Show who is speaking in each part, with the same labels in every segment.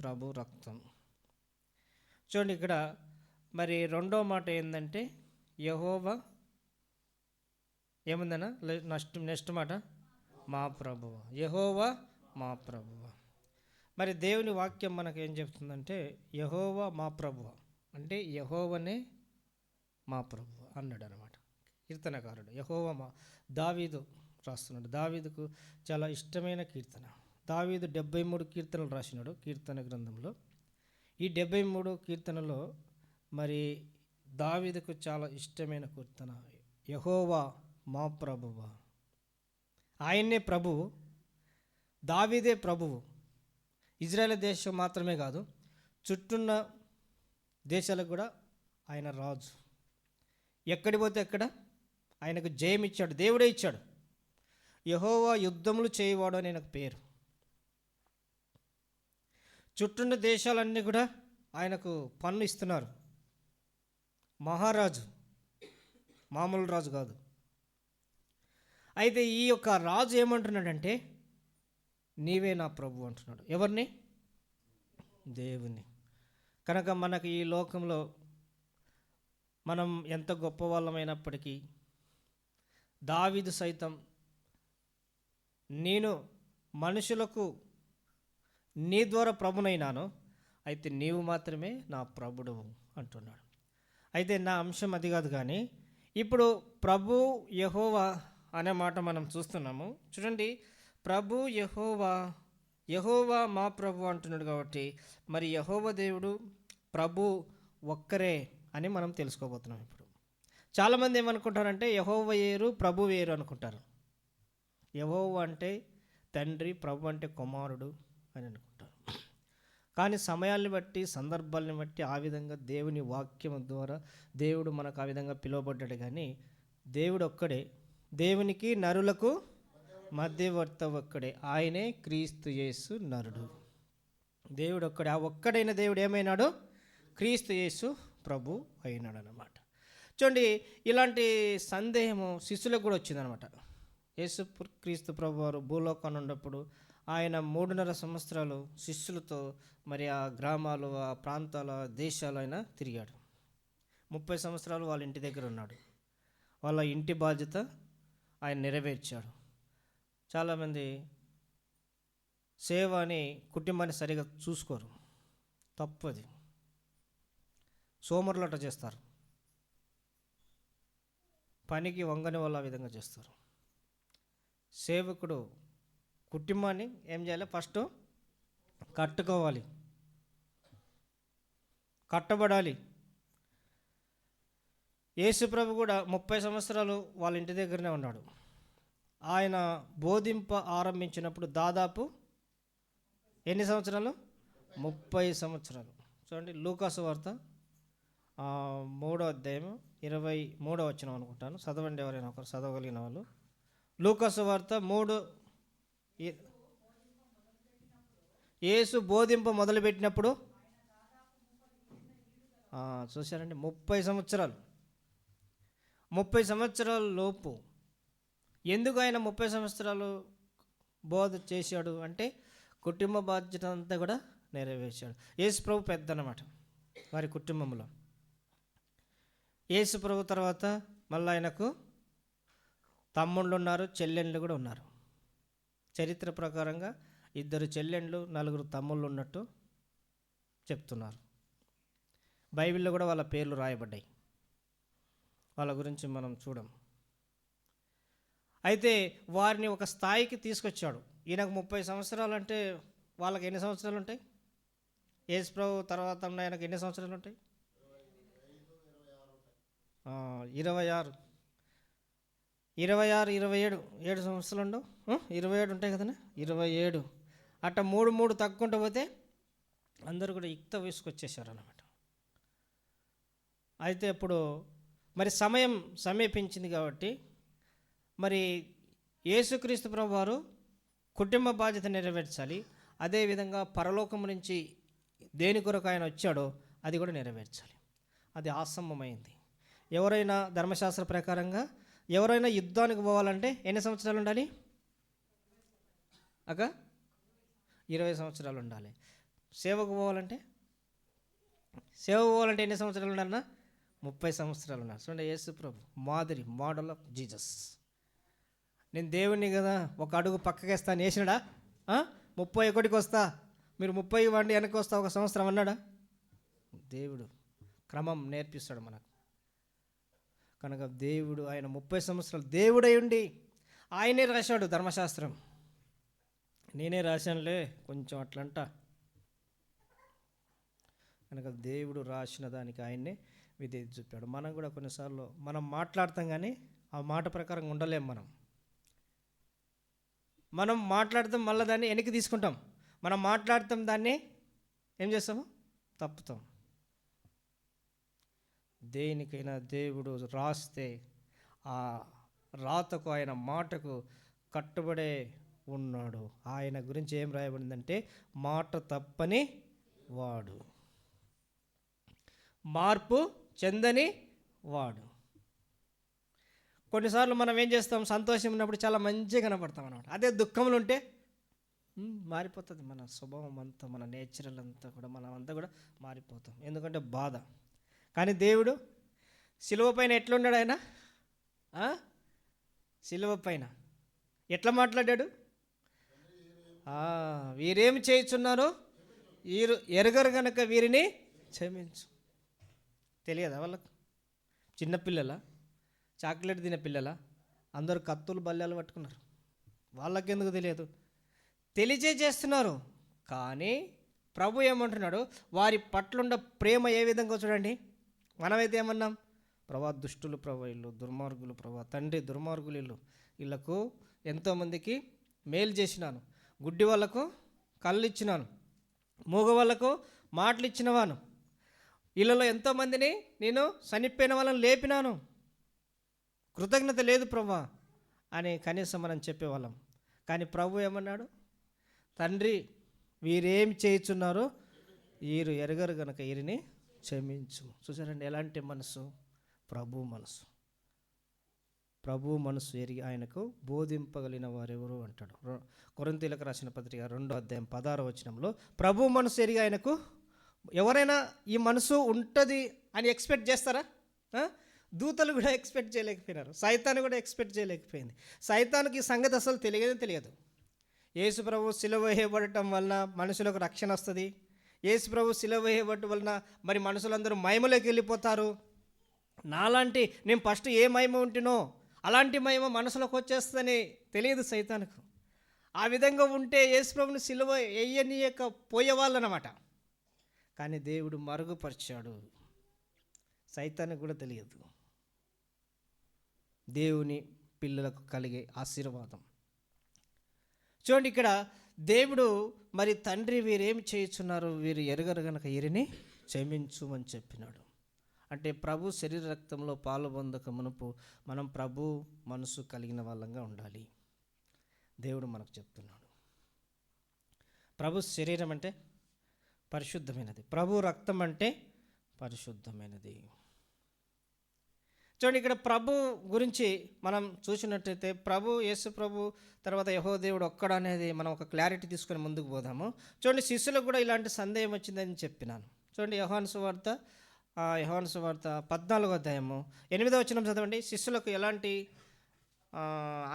Speaker 1: ప్రభు రక్తం. చూడండి ఇక్కడ మరి రెండో మాట ఏంటంటే యెహోవా ఏముందన్నా నెక్స్ట్ మాట మా ప్రభువ, యెహోవా మా ప్రభువ. మరి దేవుని వాక్యం మనకు ఏం చెప్తుందంటే యెహోవా మా ప్రభువ అంటే యెహోవానే మా ప్రభువ అన్నాడు అనమాట కీర్తనకారుడు. యెహోవా మా దావీదు రాస్తున్నాడు. దావీదుకు చాలా ఇష్టమైన కీర్తన. దావీదు 73 కీర్తనలు రాసినాడు కీర్తన గ్రంథంలో. ఈ 73 కీర్తనలో మరి దావీదుకు చాలా ఇష్టమైన కీర్తన యెహోవా మా ప్రభువ. ఆయన్నే ప్రభువు, దావీదే ప్రభువు. ఇజ్రాయేల్ దేశం మాత్రమే కాదు, చుట్టూన్న దేశాలకు కూడా ఆయన రాజు. ఎక్కడి పోతే ఎక్కడ ఆయనకు జయం ఇచ్చాడు, దేవుడే ఇచ్చాడు. యెహోవా యుద్ధములు చేయవాడు అని ఆయనకు పేరు. చుట్టూన్న దేశాలన్నీ కూడా ఆయనకు పన్ను ఇస్తున్నారు. మహారాజు, మామూలు రాజు కాదు. అయితే ఈ యొక్క రాజు ఏమంటున్నాడంటే నీవే నా ప్రభు అంటున్నాడు. ఎవరిని? దేవుని. కనుక మనకు ఈ లోకంలో మనం ఎంత గొప్ప వాళ్ళమైనప్పటికీ దావీదు సైతం నేను మనుషులకు నీ ద్వారా ప్రభునైనాను, అయితే నీవు మాత్రమే నా ప్రభుడు అంటున్నాడు. అయితే నా అంశం అది కాదు, కానీ ఇప్పుడు ప్రభు యెహోవా అనే మాట మనం చూస్తున్నాము. చూడండి, ప్రభు యెహోవా, యెహోవా మా ప్రభు అంటున్నాడు. కాబట్టి మరి యెహోవా దేవుడు ప్రభు ఒక్కరే అని మనం తెలుసుకోబోతున్నాం. ఇప్పుడు చాలామంది ఏమనుకుంటారంటే యెహోవా వేరు ప్రభు వేరు అనుకుంటారు. యెహోవా అంటే తండ్రి, ప్రభు అంటే కుమారుడు అని అనుకుంటారు. కానీ సమయాన్ని బట్టి, సందర్భాలను బట్టి ఆ విధంగా దేవుని వాక్యం ద్వారా దేవుడు మనకు ఆ విధంగా పిలువబడ్డాడు. కానీ దేవుడు ఒక్కడే, దేవునికి నరులకు మధ్యవర్త ఒక్కడే, ఆయనే క్రీస్తు యేసు నరుడు. దేవుడు ఒక్కడే. ఆ ఒక్కడైన దేవుడు ఏమైనాడు? క్రీస్తు యేసు ప్రభు అయినాడు అన్నమాట. చూడండి, ఇలాంటి సందేహము శిష్యులకు కూడా వచ్చిందనమాట. యేసు క్రీస్తు ప్రభు వారు భూలోకాన్ని ఉన్నప్పుడు ఆయన 3.5 సంవత్సరాలు శిష్యులతో మరి ఆ గ్రామాలు, ఆ ప్రాంతాల, దేశాలు ఆయన తిరిగాడు. 30 సంవత్సరాలు వాళ్ళ ఇంటి దగ్గర ఉన్నాడు. వాళ్ళ ఇంటి బాధ్యత ఆయన నెరవేర్చాడు. చాలామంది సేవ అని కుటుంబాన్ని సరిగా చూసుకోరు, తప్పది. సోమరులట చేస్తారు, పనికి వంగని వాళ్ళు ఆ విధంగా చేస్తారు. సేవకుడు కుటుంబాన్ని ఏం చేయాలి? ఫస్ట్ కట్టుకోవాలి, కట్టబడాలి. యేసుప్రభు కూడా 30 సంవత్సరాలు వాళ్ళ ఇంటి దగ్గరనే ఉన్నాడు. ఆయన బోధింప ఆరంభించినప్పుడు దాదాపు ఎన్ని సంవత్సరాలు? 30 సంవత్సరాలు. చూడండి, లూకాసు వార్త 3వ అధ్యాయం 23వ వచనం అనుకుంటాను. చదవండి, ఎవరైనా ఒకరు చదవగలిగిన వాళ్ళు. లూకాసు వార్త 3. యేసు బోధింప మొదలుపెట్టినప్పుడు చూశారండి, 30 సంవత్సరాలు. 30 సంవత్సరాల లోపు ఎందుకు ఆయన 30 సంవత్సరాలు బోధ చేశాడు అంటే కుటుంబ బాధ్యత అంతా కూడా నెరవేర్చాడు. యేసు ప్రభు పెద్ద అన్నమాట వారి కుటుంబంలో. యేసు ప్రభు తర్వాత మళ్ళీ ఆయనకు తమ్ముళ్ళు ఉన్నారు, చెల్లెళ్ళు కూడా ఉన్నారు. చరిత్ర ప్రకారంగా 2 చెల్లెళ్ళు 4 తమ్ముళ్ళు ఉన్నట్టు చెప్తున్నారు. బైబిల్లో కూడా వాళ్ళ పేర్లు రాయబడ్డాయి. వాళ్ళ గురించి మనం చూడం. అయితే వారిని ఒక స్థాయికి తీసుకొచ్చాడు. ఈయనకు 30 సంవత్సరాలు అంటే వాళ్ళకి ఎన్ని సంవత్సరాలు ఉంటాయి? యేసు ప్రభు తర్వాత ఆయనకు ఎన్ని సంవత్సరాలు ఉంటాయి? 26, 27 సంవత్సరాలు ఉండవు, 27 ఉంటాయి కదనా, 27 అట్ట 3 తగ్గుకుంటూ పోతే అందరూ కూడా యుక్త వయసుకు వచ్చేసారు అన్నమాట. అయితే ఇప్పుడు మరి సమయం సమీపించింది కాబట్టి మరి యేసుక్రీస్తు ప్రభు వారు కుటుంబ బాధ్యత నెరవేర్చాలి. అదేవిధంగా పరలోకం నుంచి దేని కొరకు ఆయన వచ్చాడో అది కూడా నెరవేర్చాలి. అది ఆసమ్మమైంది. ఎవరైనా ధర్మశాస్త్ర ప్రకారంగా ఎవరైనా యుద్ధానికి పోవాలంటే ఎన్ని సంవత్సరాలు ఉండాలి? 20 సంవత్సరాలు ఉండాలి. సేవకు పోవాలంటే ఎన్ని సంవత్సరాలు ఉన్నారన్నా? 30 సంవత్సరాలు ఉన్నారు. చూడండి, యేసు ప్రభు మాదిరి, మోడల్ ఆఫ్ జీసస్. నేను దేవుణ్ణి కదా, ఒక అడుగు పక్కకేస్తాను వేసినాడా? 31కి వస్తా, మీరు 30 ఇవ్వండి, వెనక్కి వస్తా, 1 సంవత్సరం అన్నాడా? దేవుడు క్రమం నేర్పిస్తాడు మనకు. కనుక దేవుడు, ఆయన 30 సంవత్సరాలు దేవుడై ఉండి ఆయనే రాశాడు ధర్మశాస్త్రం. నేనే రాశానులే కొంచెం అట్లంట. కనుక దేవుడు రాసిన దానికి ఆయన్నే విధేయత చూపాడు. మనం కూడా కొన్నిసార్లు మనం మాట్లాడతాం కానీ ఆ మాట ప్రకారం ఉండలేం. మనం మాట్లాడతాం, మళ్ళీ దాన్ని వెనక్కి తీసుకుంటాం. మనం మాట్లాడతాం, దాన్ని ఏం చేస్తాము? తప్పుతాం. దేనికైనా దేవుడు రాస్తే ఆ రాతకు, ఆయన మాటకు కట్టుబడే ఉన్నాడు. ఆయన గురించి ఏం రాయబడిందంటే మాట తప్పని వాడు, మార్పు చెందని వాడు. కొన్నిసార్లు మనం ఏం చేస్తాం? సంతోషం ఉన్నప్పుడు చాలా మంచిగా కనపడతాం అన్నమాట. అదే దుఃఖంలో ఉంటే మారిపోతుంది మన స్వభావం అంతా, మన నేచురల్ అంతా కూడా, మనం అంతా కూడా మారిపోతాం. ఎందుకంటే బాధ. కానీ దేవుడు సిలువ పైన ఎట్లున్నాడు? ఆయన సిలువ పైన ఎట్లా మాట్లాడాడు? వీరేమి చేయుచున్నారో వీరు ఎరగరు గనక వీరిని క్షమించు. తెలియదా వాళ్ళకు? చిన్నపిల్లల, చాక్లెట్ తినే పిల్లల, అందరూ కత్తులు బల్లాలు పట్టుకున్నారు. వాళ్ళకెందుకు తెలియదు? తెలియజేస్తున్నారు. కానీ ప్రభు ఏమంటున్నాడు? వారి పట్లుండ ప్రేమ ఏ విధంగా చూడండి. మనమైతే ఏమన్నాం? ప్రభా దుష్టులు, ప్రభా ఇల్లు దుర్మార్గులు, ప్రభా తండ్రి దుర్మార్గులు ఇల్లు, వీళ్ళకు ఎంతోమందికి మేలు చేసినాను, గుడ్డి వాళ్ళకు కళ్ళు ఇచ్చినాను, మూగ వాళ్ళకు మాటలు ఇచ్చినవాను, వీళ్ళలో ఎంతోమందిని నేను చనిపోయిన వాళ్ళని లేపినాను, కృతజ్ఞత లేదు ప్రభా అని కనీసం మనం చెప్పేవాళ్ళం. కానీ ప్రభు ఏమన్నాడు? తండ్రి వీరేమి చేయుచున్నారో వీరు ఎరగరు గనక వీరిని క్షమించు. చూసారండి ఎలాంటి మనసు? ప్రభు మనసు. ప్రభు మనసు ఎరిగి ఆయనకు బోధింపగలిగిన వారెవరు అంటాడు. కొరింథీయులకు రాసిన పత్రిక 2వ అధ్యాయం 16వ వచనంలో ప్రభు మనసు ఎరిగి ఆయనకు. ఎవరైనా ఈ మనసు ఉంటుంది అని ఎక్స్పెక్ట్ చేస్తారా? దూతలు కూడా ఎక్స్పెక్ట్ చేయలేకపోయినారు. సైతాను కూడా ఎక్స్పెక్ట్ చేయలేకపోయింది. సైతానికి ఈ సంగతి అసలు తెలియదు. యేసు ప్రభు సిలువ వేయబడటం వలన మనుషులకు రక్షణ వస్తుంది. యేసు ప్రభు సిలువ వేయబడటం వలన మరి మనుషులందరూ మహిమలోకి వెళ్ళిపోతారు. నాలాంటి నేను ఫస్ట్ ఏ మహిమ ఉంటునో అలాంటి మహిమ మనసులోకి వచ్చేస్తుందని తెలియదు సైతానికి. ఆ విధంగా ఉంటే యేసు ప్రభుని సిలువ వేయనీయక పోయేవాళ్ళనమాట. కానీ దేవుడు మరుగుపరిచాడు. సైతానికి కూడా తెలియదు దేవుని పిల్లలకు కలిగే ఆశీర్వాదం. చూడండి, ఇక్కడ దేవుడు మరి తండ్రి వీరేమి చేయుచున్నారు వీరు ఎరగరు గనక వీరిని క్షమించు అని చెప్పినాడు. అంటే ప్రభు శరీర రక్తంలో పాలుపొందక మునుపు మనం ప్రభు మనసు కలిగిన వాళ్ళంగా ఉండాలి. దేవుడు మనకు చెప్తున్నాడు. ప్రభు శరీరం అంటే పరిశుద్ధమైనది, ప్రభు రక్తం అంటే పరిశుద్ధమైనది. చూడండి, ఇక్కడ ప్రభు గురించి మనం చూసినట్టయితే ప్రభు, యేసు ప్రభు తర్వాత యెహోవా దేవుడు ఒక్కడు అనేది మనం ఒక క్లారిటీ తీసుకొని ముందుకు పోదాము. చూడండి, శిష్యులకు కూడా ఇలాంటి సందేహం వచ్చిందని చెప్పినాను. చూడండి, యోహాను సువార్త 14వ అధ్యాయము 8వ వచనం చదవండి. శిష్యులకు ఎలాంటి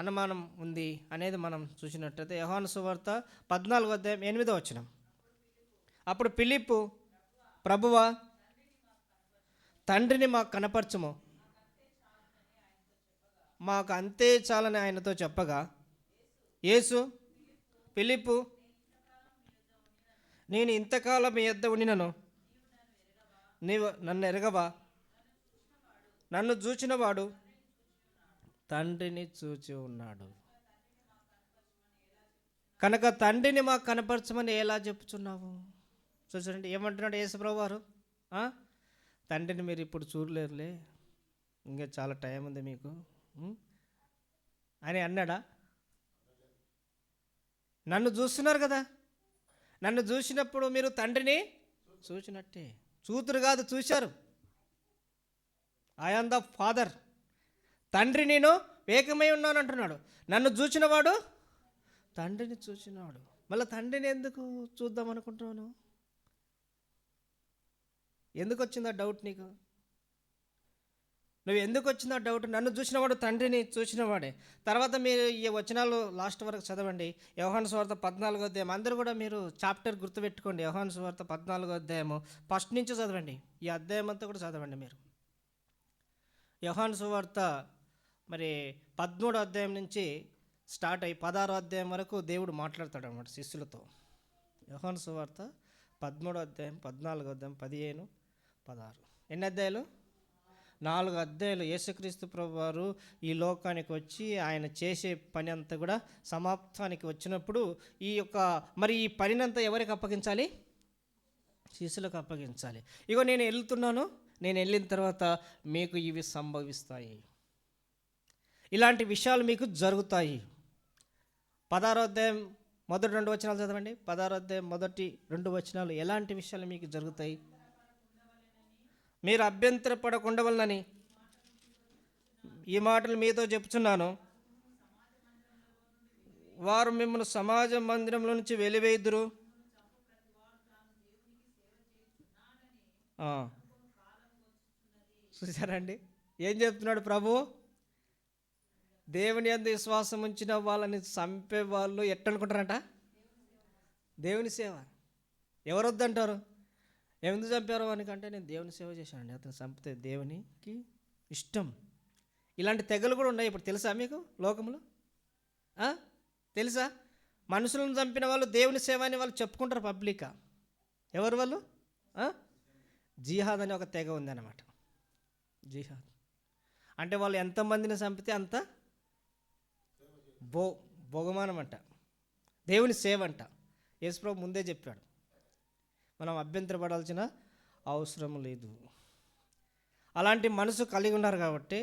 Speaker 1: అనుమానం ఉంది అనేది మనం చూసినట్టయితే యోహాను సువార్త 14వ అధ్యాయం 8వ వచనం. అప్పుడు ఫిలిప్పు, ప్రభువా తండ్రిని మాకు కనపరచుము, మాకు అంతే చాలని ఆయనతో చెప్పగా, యేసు ఫిలిప్పు, నేను ఇంతకాలం మీ యొద్ద ఉండినను నీవు నన్ను ఎరగవా? నన్ను చూచినవాడు తండ్రిని చూచి ఉన్నాడు. కనుక తండ్రిని మాకు కనపరచమని ఎలా చెప్పుచున్నావు? చూడండి ఏమంటున్నాడు యేసుప్రభు వారు. తండ్రిని మీరు ఇప్పుడు చూడలేరులే, ఇంకా చాలా టైం ఉంది మీకు అని అన్నాడా? నన్ను చూస్తున్నారు కదా, నన్ను చూసినప్పుడు మీరు తండ్రిని చూసినట్టే. చూతురు కాదు, చూశారు. ఐ ఆమ్ ద ఫాదర్, తండ్రి నేను ఏకమై ఉన్నాను అంటున్నాడు. నన్ను చూచినవాడు తండ్రిని చూసినాడు. మళ్ళీ తండ్రిని ఎందుకు చూద్దాం అనుకుంటున్నాను? ఎందుకు వచ్చిందా డౌట్ నీకు? నువ్వు ఎందుకు వచ్చిందా డౌట్? నన్ను చూసినవాడు తండ్రిని చూసినవాడే. తర్వాత మీరు ఈ వచనాలు లాస్ట్ వరకు చదవండి. యోహాను సువార్త 14వ అధ్యాయం. అందరూ కూడా మీరు చాప్టర్ గుర్తుపెట్టుకోండి. యోహాను సువార్త 14వ అధ్యాయము ఫస్ట్ నుంచి చదవండి. ఈ అధ్యాయం అంతా కూడా చదవండి మీరు. యోహాను సువార్త మరి 13వ అధ్యాయం నుంచి స్టార్ట్ అయ్యి 16వ అధ్యాయం వరకు దేవుడు మాట్లాడతాడు అన్నమాట శిష్యులతో. యోహాను సువార్త 13వ అధ్యాయం, 14వ అధ్యాయం, 15, 16 ఎన్ని అధ్యాయాలు? 4 అధ్యాయాలు. యేసుక్రీస్తు ప్రభువారు ఈ లోకానికి వచ్చి ఆయన చేసే పని అంతా కూడా సమాప్తానికి వచ్చినప్పుడు మరి ఈ పనినంతా ఎవరికి అప్పగించాలి? శిష్యులకు అప్పగించాలి. ఇగో నేను వెళ్తున్నాను, నేను వెళ్ళిన తర్వాత మీకు ఇవి సంభవిస్తాయి, ఇలాంటి విషయాలు మీకు జరుగుతాయి. 16వ అధ్యాయం మొదటి 2 వచనాలు చదవండి. 16వ అధ్యాయం మొదటి 2 వచనాలు. ఎలాంటి విషయాలు మీకు జరుగుతాయి? మీరు అభ్యంతరపడకుండవలనని ఈ మాటలు మీతో చెప్తున్నాను. వారు మిమ్మల్ని సమాజ మందిరంలో నుంచి వెలివేయుదురు. చూసారండి ఏం చెప్తున్నాడు ప్రభు? దేవుని యందు విశ్వాసం ఉంచిన వాళ్ళని చంపే వాళ్ళు ఎట్టనుకుంటారంట? దేవుని సేవ. ఎవరొద్దంటారు? ఎందుకు చంపారు అనికంటే నేను దేవుని సేవ చేశానండి, అతను చంపితే దేవునికి ఇష్టం. ఇలాంటి తెగలు కూడా ఉన్నాయి ఇప్పుడు, తెలుసా మీకు లోకంలో? తెలుసా? మనుషులను చంపిన వాళ్ళు దేవుని సేవ అని వాళ్ళు చెప్పుకుంటారు పబ్లిక్గా. ఎవరు వాళ్ళు? జిహాద్ అని ఒక తెగ ఉందన్నమాట. జిహాద్ అంటే వాళ్ళు ఎంతమందిని చంపితే అంత బహుమానం అంట, దేవుని సేవ అంట. యేసుప్రభు ముందే చెప్పాడు, మనం అభ్యంతరపడాల్సిన అవసరం లేదు. అలాంటి మనసు కలిగి ఉన్నారు కాబట్టి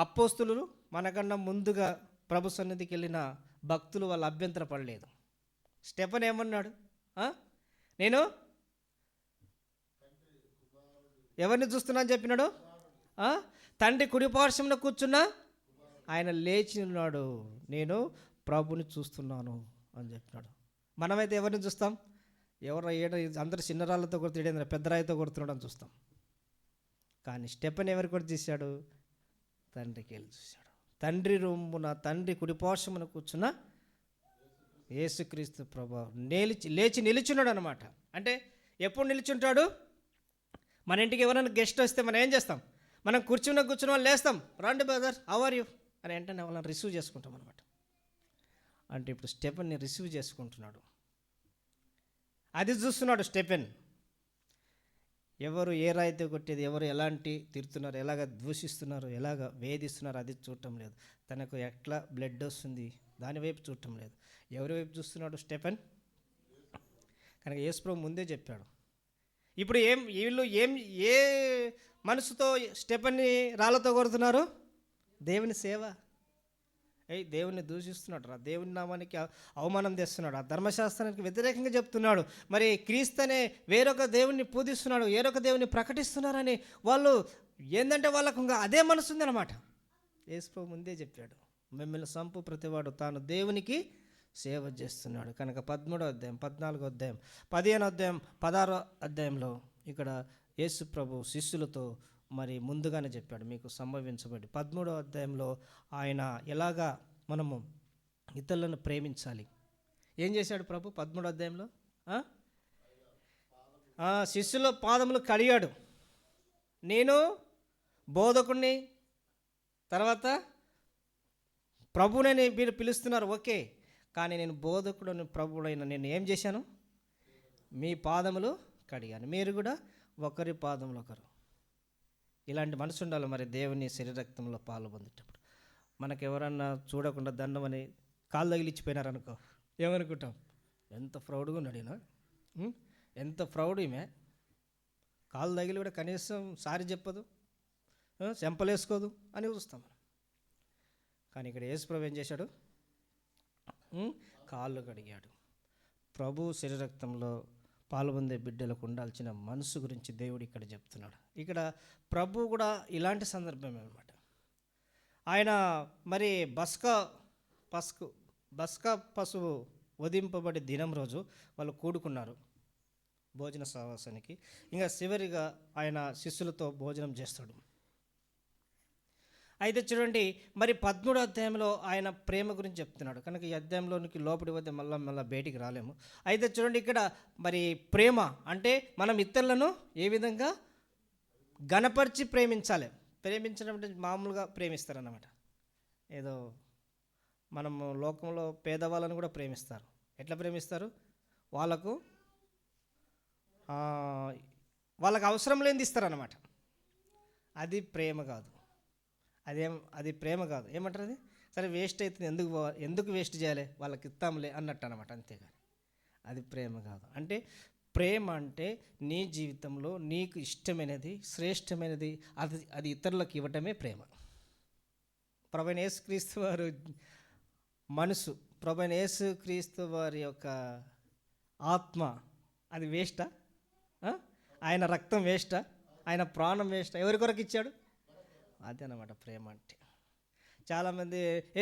Speaker 1: అపోస్తులు మనకన్నా ముందుగా ప్రభు సన్నిధికి వెళ్ళిన భక్తులు వాళ్ళు అభ్యంతరపడలేదు. స్టెఫెన్ ఏమన్నాడు? నేను ఎవరిని చూస్తున్నా అని చెప్పినాడు? తండ్రి కుడిపార్శ్వంలో కూర్చున్నా ఆయన లేచి ఉన్నాడు, నేను ప్రభుని చూస్తున్నాను అని చెప్పినాడు. మనమైతే ఎవరిని చూస్తాం? అందరు చిన్నరాళ్ళతో కొడుతున్నాడు, పెద్ద రాయితో కొడుతున్నాడు అని చూస్తాం. కానీ స్టెఫెన్ ఎవరు కూడా చూశాడు? తండ్రికి వెళ్ళి చూశాడు. తండ్రి రొమ్మున, తండ్రి కుడిపార్శ్వమున కూర్చున్న యేసుక్రీస్తు ప్రభువు లేచి నిలుచున్నాడు అనమాట. అంటే ఎప్పుడు నిలుచుంటాడు? మన ఇంటికి ఎవరైనా గెస్ట్ వస్తే మనం ఏం చేస్తాం? మనం కూర్చున్న వాళ్ళు లేస్తాం, రండి బ్రదర్ హౌ ఆర్ యూ అని వెంటనే వాళ్ళని రిసీవ్ చేసుకుంటాం అనమాట. అంటే ఇప్పుడు స్టెఫెన్ని రిసీవ్ చేసుకుంటున్నాడు. అది చూస్తున్నాడు స్టెఫెన్. ఎవరు ఏ రాయితో కొట్టేది, ఎవరు ఎలాంటి తిరుతున్నారు, ఎలాగ దూషిస్తున్నారు, ఎలాగ వేధిస్తున్నారు అది చూడటం లేదు. తనకు ఎట్లా బ్లడ్ వస్తుంది దాని వైపు చూడటం లేదు. ఎవరి వైపు చూస్తున్నాడు స్టెఫెన్? కనుక యేసుప్రభు ముందే చెప్పాడు. ఇప్పుడు వీళ్ళు ఏ మనసుతో స్టెఫెన్ని రాళ్ళతో కొడుతున్నారు? దేవుని సేవ. దేవుని దూషిస్తున్నాడు రా, దేవుని నామానికి అవమానం తెస్తున్నాడు, ఆ ధర్మశాస్త్రానికి వ్యతిరేకంగా చెప్తున్నాడు, మరి క్రీస్తు అనే వేరొక దేవుణ్ణి పూజిస్తున్నాడు, వేరొక దేవుని ప్రకటిస్తున్నారని వాళ్ళు ఏంటంటే వాళ్ళకు ఇంకా అదే మనసు ఉందన్నమాట. యేసుప్రభు ముందే చెప్పాడు, మిమ్మల్ని సంపు ప్రతివాడు తాను దేవునికి సేవ చేస్తున్నాడు. కనుక 13వ అధ్యాయం, 14వ అధ్యాయం, 15వ అధ్యాయం, 16వ అధ్యాయంలో ఇక్కడ యేసు ప్రభు శిష్యులతో మరి ముందుగానే చెప్పాడు మీకు సంభవించబడి. 13వ అధ్యాయంలో ఆయన ఎలాగా మనము ఇతరులను ప్రేమించాలి ఏం చేశాడు ప్రభు? 13వ అధ్యాయంలో శిష్యుల పాదములు కడిగాడు. నేను బోధకుడిని, తర్వాత ప్రభువుని మీరు పిలుస్తున్నారు ఓకే, కానీ నేను బోధకుడు ప్రభువుడైన నేను ఏం చేశాను? మీ పాదములు కడిగాను, మీరు కూడా ఒకరి పాదములు ఒకరు. ఇలాంటి మనసు ఉండాలి మరి దేవుని శరీరక్తంలో పాలు పొందేటప్పుడు. మనకు ఎవరన్నా చూడకుండా దండమని కాళ్ళు తగిలిచ్చిపోయినారనుకో ఏమనుకుంటాం? ఎంత ప్రౌడ్గా ఉన్నాడు, ఎంత ప్రౌడ్ ఈమె, కాళ్ళు తగిలి కూడా కనీసం సారి చెప్పదు, చెంపలేసుకోదు అని చూస్తాం మనం. కానీ ఇక్కడ యేసుప్రభు ఏం చేశాడు? కాళ్ళు కడిగాడు. ప్రభు శరీరక్తంలో పాల్పొందే బిడ్డలకు ఉండాల్సిన మనసు గురించి దేవుడు ఇక్కడ చెప్తున్నాడు. ఇక్కడ ప్రభు కూడా ఇలాంటి సందర్భం అనమాట. ఆయన మరి బస్కా పశువు వధింపబడి దినం రోజు వాళ్ళు కూడుకున్నారు. భోజన సహవాసానికి. ఇంకా చివరిగా ఆయన శిష్యులతో భోజనం చేస్తాడు. అయితే చూడండి, మరి 13వ అధ్యాయంలో ఆయన ప్రేమ గురించి చెప్తున్నాడు. కనుక ఈ అధ్యాయంలోనికి లోపలి పోతే మళ్ళీ బయటికి రాలేము. అయితే చూడండి, ఇక్కడ మరి ప్రేమ అంటే మనం ఇతరులను ఏ విధంగా ఘనపరిచి ప్రేమించాలి. ప్రేమించడం అంటే మామూలుగా ప్రేమిస్తారన్నమాట. ఏదో మనము లోకంలో పేదవాళ్ళని కూడా ప్రేమిస్తారు. ఎట్లా ప్రేమిస్తారు? వాళ్ళకు అవసరం లేనిది ఇస్తారన్నమాట. అది ప్రేమ కాదు. అది ప్రేమ కాదు. ఏమంటారు అది? సరే వేస్ట్ అవుతుంది, ఎందుకు వేస్ట్ చేయాలి, వాళ్ళకి ఇస్తాంలే అన్నట్టు అనమాట. అంతేగాని అది ప్రేమ కాదు. అంటే ప్రేమ అంటే నీ జీవితంలో నీకు ఇష్టమైనది, శ్రేష్టమైనది అది ఇతరులకు ఇవ్వటమే ప్రేమ. ప్రభువైన యేసుక్రీస్తు వారు మనసు, ప్రభువైన యేసుక్రీస్తు వారి యొక్క ఆత్మ అది వేస్టా? ఆయన రక్తం వేస్టా? ఆయన ప్రాణం వేస్టా? ఎవరి కొరకు ఇచ్చాడు? అదే అన్నమాట ప్రేమ అంటే. చాలామంది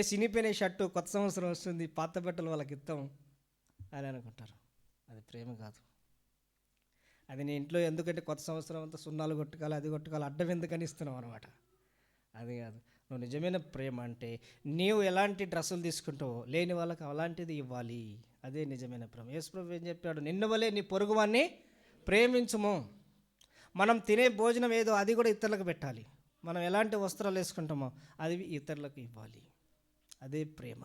Speaker 1: చినిపోయిన షర్టు కొత్త సంవత్సరం వస్తుంది, పాత బట్టలు వాళ్ళకి ఇస్తాం అని అనుకుంటారు. అది ప్రేమ కాదు. అది నీ ఇంట్లో ఎందుకంటే కొత్త సంవత్సరం అంతా సున్నాలు కొట్టుకోవాలి, అది కొట్టుకోవాలి, అడ్డం ఎందుకని ఇస్తున్నావు అనమాట. అది కాదు. నువ్వు నిజమైన ప్రేమ అంటే నీవు ఎలాంటి డ్రెస్సులు తీసుకుంటావో లేని వాళ్ళకి అలాంటిది ఇవ్వాలి. అదే నిజమైన ప్రేమ. యేసుప్రభువు ఏం చెప్పాడు? నిన్ను వలే నీ పొరుగువాన్ని ప్రేమించుము. మనం తినే భోజనం ఏదో అది కూడా ఇతరులకు పెట్టాలి. మనం ఎలాంటి వస్త్రాలు వేసుకుంటామో అది ఇతరులకు ఇవ్వాలి. అదే ప్రేమ.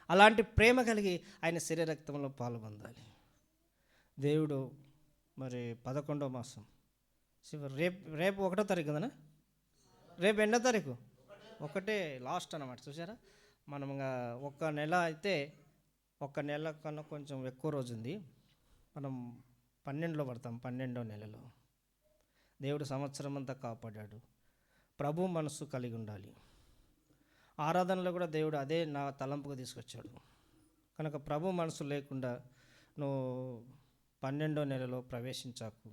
Speaker 1: అలాంటి ప్రేమ కలిగి ఆయన శరీర రక్తంలో పాల్గొందాలి. దేవుడు మరి 11వ మాసం రేపు 1వ తారీఖు కదనా? రేపు ఎన్నో తారీఖు? 1 లాస్ట్ అన్నమాట. చూసారా, మనం ఒక నెల అయితే, ఒక నెల కన్నా కొంచెం ఎక్కువ రోజు ఉంది. మనం 12లో పడతాం. 12వ నెలలో దేవుడు సంవత్సరం అంతా కాపాడాడు. ప్రభు మనసు కలిగి ఉండాలి. ఆరాధనలో కూడా దేవుడు అదే నా తలంపుగా తీసుకొచ్చాడు. కనుక ప్రభు మనసు లేకుండా నువ్వు 12వ నెలలో ప్రవేశించాకు.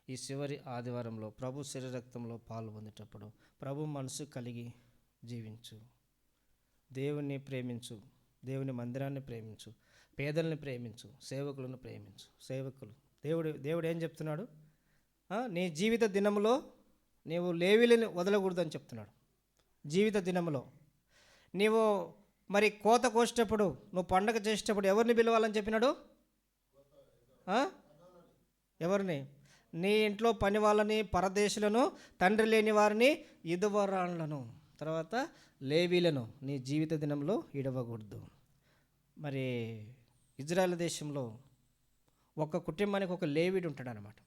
Speaker 1: ఈ చివరి ఆదివారంలో ప్రభు శరీర రక్తంలో పాలు పొందేటప్పుడు ప్రభు మనసు కలిగి జీవించు. దేవుని ప్రేమించు, దేవుని మందిరాన్ని ప్రేమించు, పేదల్ని ప్రేమించు, సేవకులను ప్రేమించు. దేవుడు ఏం చెప్తున్నాడు? నీ జీవిత దినములో నీవు లేవీలని వదలకూడదని చెప్తున్నాడు. జీవిత దినములో నీవు మరి కోత కోసేటప్పుడు, నువ్వు పండగ చేసేటప్పుడు ఎవరిని పిలవాలని చెప్పినాడు? ఎవరిని? నీ ఇంట్లో పని వాళ్ళని, పరదేశులను, తండ్రి లేని వారిని, ఇదువరాళ్లను, తర్వాత లేవీలను నీ జీవిత దినంలో ఇడవకూడదు. మరి ఇజ్రాయెల్ దేశంలో ఒక కుటుంబానికి ఒక లేవీడు ఉంటాడు అన్నమాట.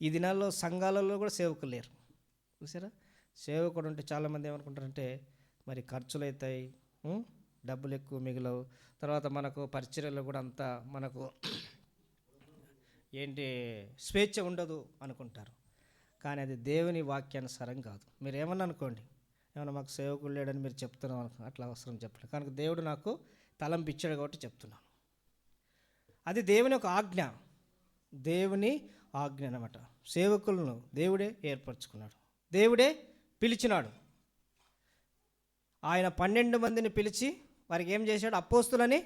Speaker 1: ఈ దినాల్లో సంఘాలలో కూడా సేవకులు లేరు. చూసారా, సేవకుడు ఉంటే చాలామంది ఏమనుకుంటారంటే మరి ఖర్చులు అవుతాయి, డబ్బులు ఎక్కువ మిగిలవు, తర్వాత మనకు పరిచర్యలో కూడా అంతా మనకు స్వేచ్ఛ ఉండదు అనుకుంటారు. కానీ అది దేవుని వాక్యానుసారం కాదు. మీరు ఏమన్నా అనుకోండి, ఏమన్నా మాకు సేవకుడు లేడని మీరు చెప్తున్నాం అనుకో, అట్లా అవసరం చెప్పండి. కనుక దేవుడు నాకు తలంపు ఇచ్చాడు కాబట్టి చెప్తున్నాను. అది దేవుని ఒక ఆజ్ఞ, దేవుని ఆజ్ఞ అన్నమాట. సేవకులను దేవుడే ఏర్పరచుకున్నాడు, దేవుడే పిలిచినాడు. ఆయన 12 మందిని పిలిచి వారికి ఏం చేశాడు? అపోస్తులని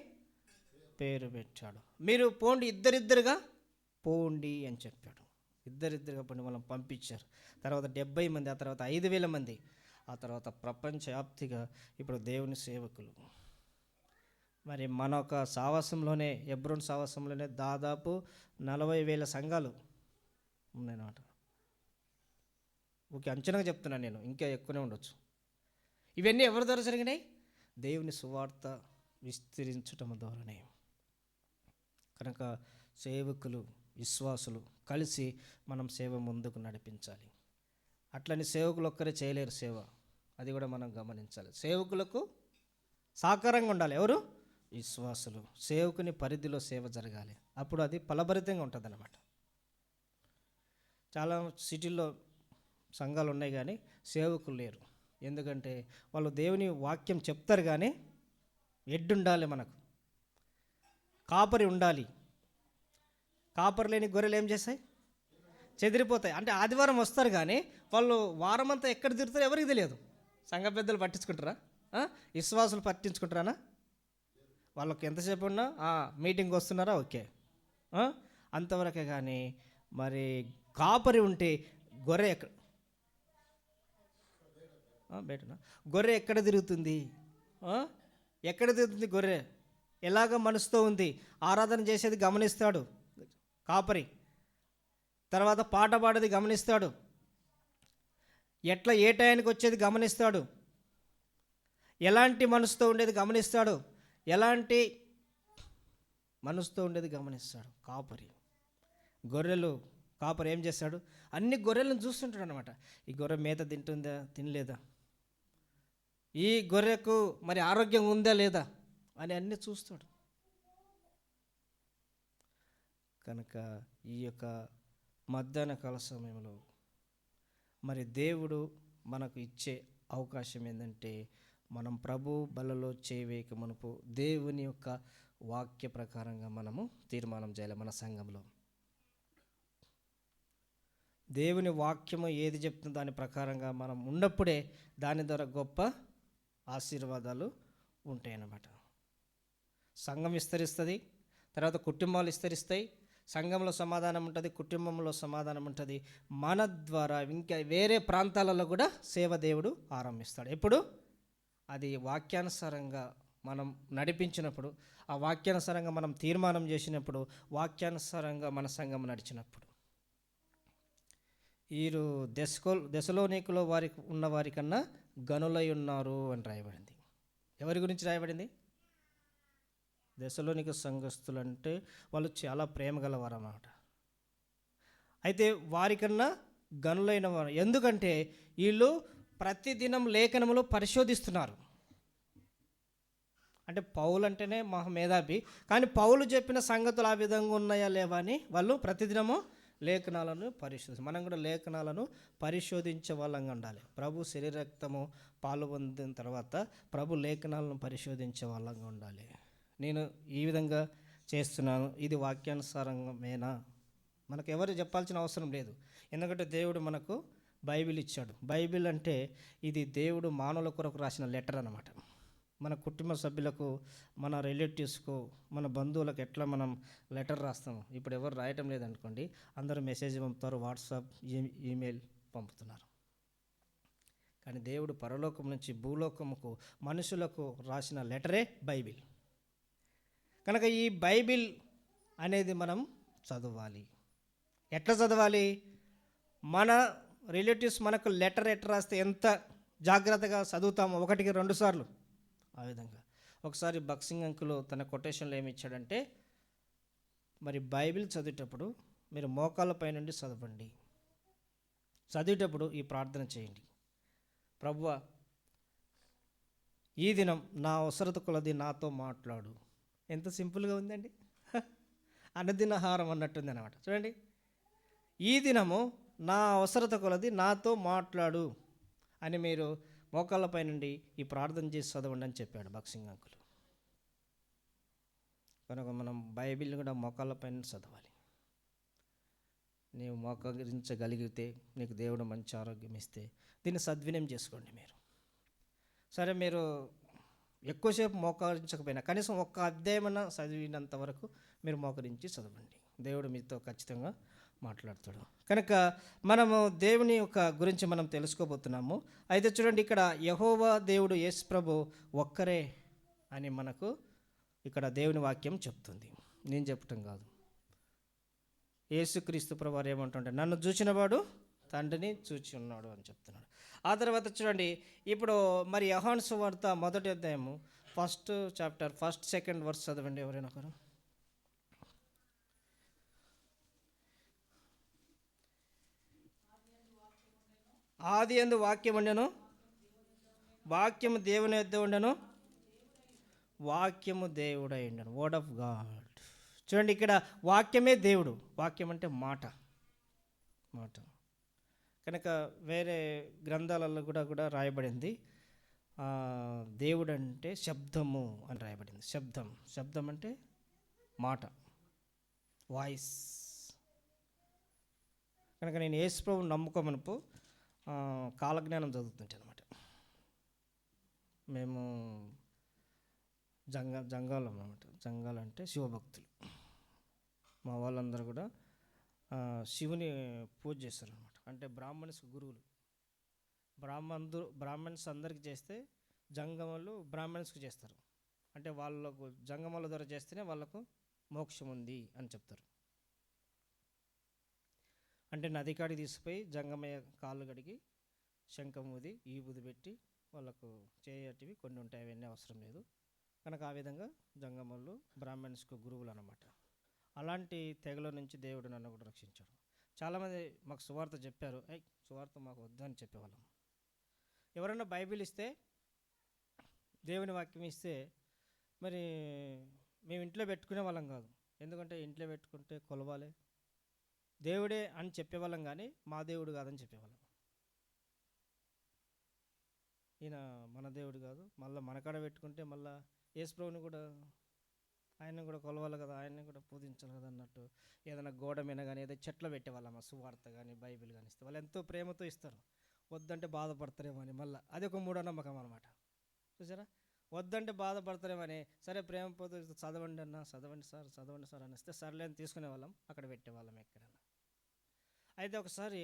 Speaker 1: పేరు పెట్టాడు. మీరు పోండి, ఇద్దరిద్దరుగా పోండి అని చెప్పాడు. ఇద్దరిద్దరుగా పోండి, మనం పంపించారు. తర్వాత 70 మంది, ఆ తర్వాత 5,000 మంది, ఆ తర్వాత ప్రపంచవ్యాప్తిగా ఇప్పుడు దేవుని సేవకులు. మరి మన ఒక సావాసంలోనే, హెబ్రోన్ సావాసంలోనే దాదాపు 40,000 సంఘాలు ఉన్నాయన్నమాట. ఓకే, అంచనాగా చెప్తున్నాను నేను, ఇంకా ఎక్కువనే ఉండొచ్చు. ఇవన్నీ ఎవరి ద్వారా జరిగినాయి? దేవుని సువార్త విస్తరించటం ద్వారానే. కనుక సేవకులు, విశ్వాసులు కలిసి మనం సేవ ముందుకు నడిపించాలి. అట్లని సేవకులు ఒక్కరే చేయలేరు సేవ, అది కూడా మనం గమనించాలి. సేవకులకు సహకారంగా ఉండాలి. ఎవరు? విశ్వాసులు. సేవకుని పరిధిలో సేవ జరగాలి, అప్పుడు అది ఫలభరితంగా ఉంటుంది అన్నమాట. చాలా సిటీల్లో సంఘాలు ఉన్నాయి కానీ సేవకులు లేరు. ఎందుకంటే వాళ్ళు దేవుని వాక్యం చెప్తారు కానీ ఎడ్డు ఉండాలి, మనకు కాపరి ఉండాలి. కాపరి లేని గొర్రెలు ఏం చేస్తాయి? చెదిరిపోతాయి. అంటే ఆదివారం వస్తారు కానీ వాళ్ళు వారమంతా ఎక్కడ తిరుగుతారో ఎవరికి తెలియదు. సంఘ పెద్దలు పట్టించుకుంటారా? విశ్వాసులు పట్టించుకుంటారా? వాళ్ళకి ఎంతసేపు ఉన్నా మీటింగ్ వస్తున్నారా, ఓకే, అంతవరకే. కానీ మరి కాపరి ఉంటే గొర్రె బయటనా గొర్రె ఎక్కడ తిరుగుతుంది? ఎక్కడ తిరుగుతుంది గొర్రె? ఎలాగ మనసుతో ఉంది, ఆరాధన చేసేది గమనిస్తాడు కాపరి. తర్వాత పాట పాడేది గమనిస్తాడు, ఎట్లా ఏ టయానికి వచ్చేది గమనిస్తాడు, ఎలాంటి మనసుతో ఉండేది గమనిస్తాడు, ఎలాంటి మనసుతో ఉండేది గమనిస్తాడు కాపరి. గొర్రెలు కాపరి ఏం చేస్తాడు? అన్ని గొర్రెలను చూస్తుంటాడు అనమాట. ఈ గొర్రె మేత తింటుందా, తినలేదా, ఈ గొర్రెకు మరి ఆరోగ్యం ఉందా లేదా అని అన్నీ చూస్తాడు. కనుక ఈ యొక్క మధ్యాహ్న కాల సమయంలో మరి దేవుడు మనకు ఇచ్చే అవకాశం ఏంటంటే, మనం ప్రభు బలలో చేయవేక మునుపు దేవుని యొక్క వాక్య ప్రకారంగా మనము తీర్మానం చేయాలి. మన సంఘంలో దేవుని వాక్యము ఏది చెప్తుందో దాని ప్రకారంగా మనం ఉన్నప్పుడే దాని ద్వారా గొప్ప ఆశీర్వాదాలు ఉంటాయన్నమాట. సంఘం విస్తరిస్తుంది, తర్వాత కుటుంబాలు విస్తరిస్తాయి. సంఘంలో సమాధానం ఉంటుంది, కుటుంబంలో సమాధానం ఉంటుంది. మన ద్వారా ఇంకా వేరే ప్రాంతాలలో కూడా సేవ దేవుడు ఆరంభిస్తాడు. ఎప్పుడు? అది వాక్యానుసారంగా మనం నడిపించినప్పుడు, ఆ వాక్యానుసారంగా మనం తీర్మానం చేసినప్పుడు, వాక్యానుసారంగా మన సంఘం నడిచినప్పుడు. వీరు దెసలోనికలో వారికి ఉన్న వారికన్నా గనులై ఉన్నారు అని రాయబడింది. ఎవరి గురించి రాయబడింది? దెసలోనిక సంఘస్థులు అంటే వాళ్ళు చాలా ప్రేమ గలవారు అన్నమాట. అయితే వారికన్నా గనులైన వారు. ఎందుకంటే వీళ్ళు ప్రతిదినం లేఖనములు పరిశోధిస్తున్నారు. అంటే పౌలు అంటేనే మహామేధావి, కానీ పౌలు చెప్పిన సంగతులు ఆ విధంగా ఉన్నాయా లేవా అని వాళ్ళు ప్రతిదినము లేఖనాలను మనం కూడా లేఖనాలను పరిశోధించే వాళ్ళంగా ఉండాలి. ప్రభు శరీరక్తము పాలు పొందిన తర్వాత ప్రభు లేఖనాలను పరిశోధించే వాళ్ళంగా ఉండాలి. నేను ఈ విధంగా చేస్తున్నాను, ఇది వాక్యానుసారమేనా? మనకు ఎవరు చెప్పాల్సిన అవసరం లేదు. ఎందుకంటే దేవుడు మనకు బైబిల్ ఇచ్చాడు. బైబిల్ అంటే ఇది దేవుడు మానవుల కొరకు రాసిన లెటర్ అన్నమాట. మన కుటుంబ సభ్యులకు, మన రిలేటివ్స్కు, మన బంధువులకు ఎట్లా మనం లెటర్ రాస్తాము. ఇప్పుడు ఎవరు రాయటం లేదనుకోండి, అందరూ మెసేజ్ పంపుతారు, వాట్సాప్, ఈమెయిల్ పంపుతున్నారు. కానీ దేవుడు పరలోకం నుంచి భూలోకముకు మనుషులకు రాసిన లెటరే బైబిల్. కనుక ఈ బైబిల్ అనేది మనం చదవాలి. ఎట్లా చదవాలి? మన రిలేటివ్స్ మనకు లెటర్ ఎట్లా రాస్తే ఎంత జాగ్రత్తగా చదువుతామో, 1కి 2 సార్లు, ఆ విధంగా. ఒకసారి బక్సింగ్ అంకుల్ తన కొటేషన్లో ఏమి ఇచ్చాడంటే, మరి బైబిల్ చదివేటప్పుడు మీరు మోకాళ్ళపై నుండి చదవండి, చదివేటప్పుడు ఈ ప్రార్థన చేయండి: ప్రభువా, ఈ దినం నా అవసరత కొలది నాతో మాట్లాడు. ఎంత సింపుల్గా ఉందండి. అనుదినాహారం అన్నట్టుంది అన్నమాట. చూడండి, ఈ దినము నా అవసరత కొలది నాతో మాట్లాడు అని మీరు మోకాళ్ళపై నుండి ఈ ప్రార్థన చేసి చదవండి అని చెప్పాడు బక్సింగ్ అంకుల్. కనుక మనం బైబిల్ కూడా మోకాళ్ళపై నుండి చదవాలి. నీవు మోకరించగలిగితే నీకు దేవుడు మంచి ఆరోగ్యం ఇస్తే దీన్ని సద్వినియోగం చేసుకోండి. సరే, మీరు ఎక్కువసేపు మోకరించకపోయినా కనీసం ఒక్క అధ్యాయమైనా చదివినంత వరకు మీరు మోకరించి చదవండి. దేవుడు మీతో ఖచ్చితంగా మాట్లాడతాడు. కనుక మనము దేవుని యొక్క గురించి మనం తెలుసుకోబోతున్నాము. అయితే చూడండి, ఇక్కడ యెహోవా దేవుడు యేసు ప్రభు ఒక్కరే అని మనకు ఇక్కడ దేవుని వాక్యం చెప్తుంది. నేను చెప్పటం కాదు. యేసుక్రీస్తు ప్రభు వారు ఏమంటుంటే, నన్ను చూచినవాడు తండ్రిని చూచి ఉన్నాడు అని చెప్తున్నాడు. ఆ తర్వాత చూడండి, ఇప్పుడు మరి యోహాను సువార్త 1వ అధ్యాయము 1st chapter 1st 2nd verse చదవండి ఎవరైనా ఒకరు. ఆది యందు వాక్యం ఉండెను, వాక్యము దేవుని యొద్ద ఉండెను, వాక్యము దేవుడై ఉండెను. Word of God. చూడండి, ఇక్కడ వాక్యమే దేవుడు. వాక్యం అంటే మాట. కనుక వేరే గ్రంథాలలో కూడా రాయబడింది, దేవుడు అంటే శబ్దము అని రాయబడింది. శబ్దం అంటే మాట, వాయిస్. కనుక నేను యేసు ప్రభువుని నమ్ముకోమనుపు కాలజ్ఞానం చదువుతుంటాను అనమాట. మేము జంగాలం అనమాట. జంగాలు అంటే శివభక్తులు. మా వాళ్ళందరూ కూడా శివుని పూజ చేస్తారు అనమాట. అంటే బ్రాహ్మణ్స్ గురువులు. బ్రాహ్మణ్స్ అందరికి చేస్తే జంగమలు బ్రాహ్మణ్స్కి చేస్తారు. అంటే వాళ్ళకు జంగమాల ద్వారా చేస్తేనే వాళ్ళకు మోక్షం ఉంది అని చెప్తారు. అంటే నది కాడికి తీసుకుపోయి జంగమయ్య కాళ్ళు కడిగి శంఖం ఊది ఈబుది పెట్టి వాళ్ళకు చేయటివి కొన్ని ఉంటాయి, అవన్నీ అవసరం లేదు కనుక ఆ విధంగా జంగమలు బ్రాహ్మణ్స్కు గురువులు అన్నమాట. అలాంటి తెగల నుంచి దేవుడు నన్ను కూడా రక్షించాడు. చాలామంది మాకు సువార్త చెప్పారు, సువార్త మాకు వద్దని చెప్పేవాళ్ళం. ఎవరైనా బైబిల్ ఇస్తే, దేవుని వాక్యం ఇస్తే మరి మేము ఇంట్లో పెట్టుకునే వాళ్ళం కాదు. ఎందుకంటే ఇంట్లో పెట్టుకుంటే కొలవాలి, దేవుడే అని చెప్పేవాళ్ళం కానీ మా దేవుడు కాదని చెప్పేవాళ్ళం. ఈయన మన దేవుడు కాదు, మళ్ళీ మనకాడ పెట్టుకుంటే మళ్ళీ యేసుప్రభుని కూడా ఆయన్ని కూడా కొలవాలి కదా, ఆయన్ని కూడా పూజించాలి కదా అన్నట్టు ఏదైనా గోడ మీద కానీ ఏదో చెట్లు పెట్టేవాళ్ళం. ఆ సువార్త కానీ బైబిల్ కానీ ఇస్తే వాళ్ళు ఎంతో ప్రేమతో ఇస్తారు. వద్దంటే బాధపడతారేమో అని మళ్ళీ అది ఒక మూఢనమ్మకం అనమాట. చూసారా, వద్దంటే బాధపడతారేమని సరే ప్రేమతో చదవండి అన్న, చదవండి సార్ అనిస్తే సర్లేని తీసుకునే వాళ్ళం, అక్కడ పెట్టేవాళ్ళం ఎక్కడన్నా. అయితే ఒకసారి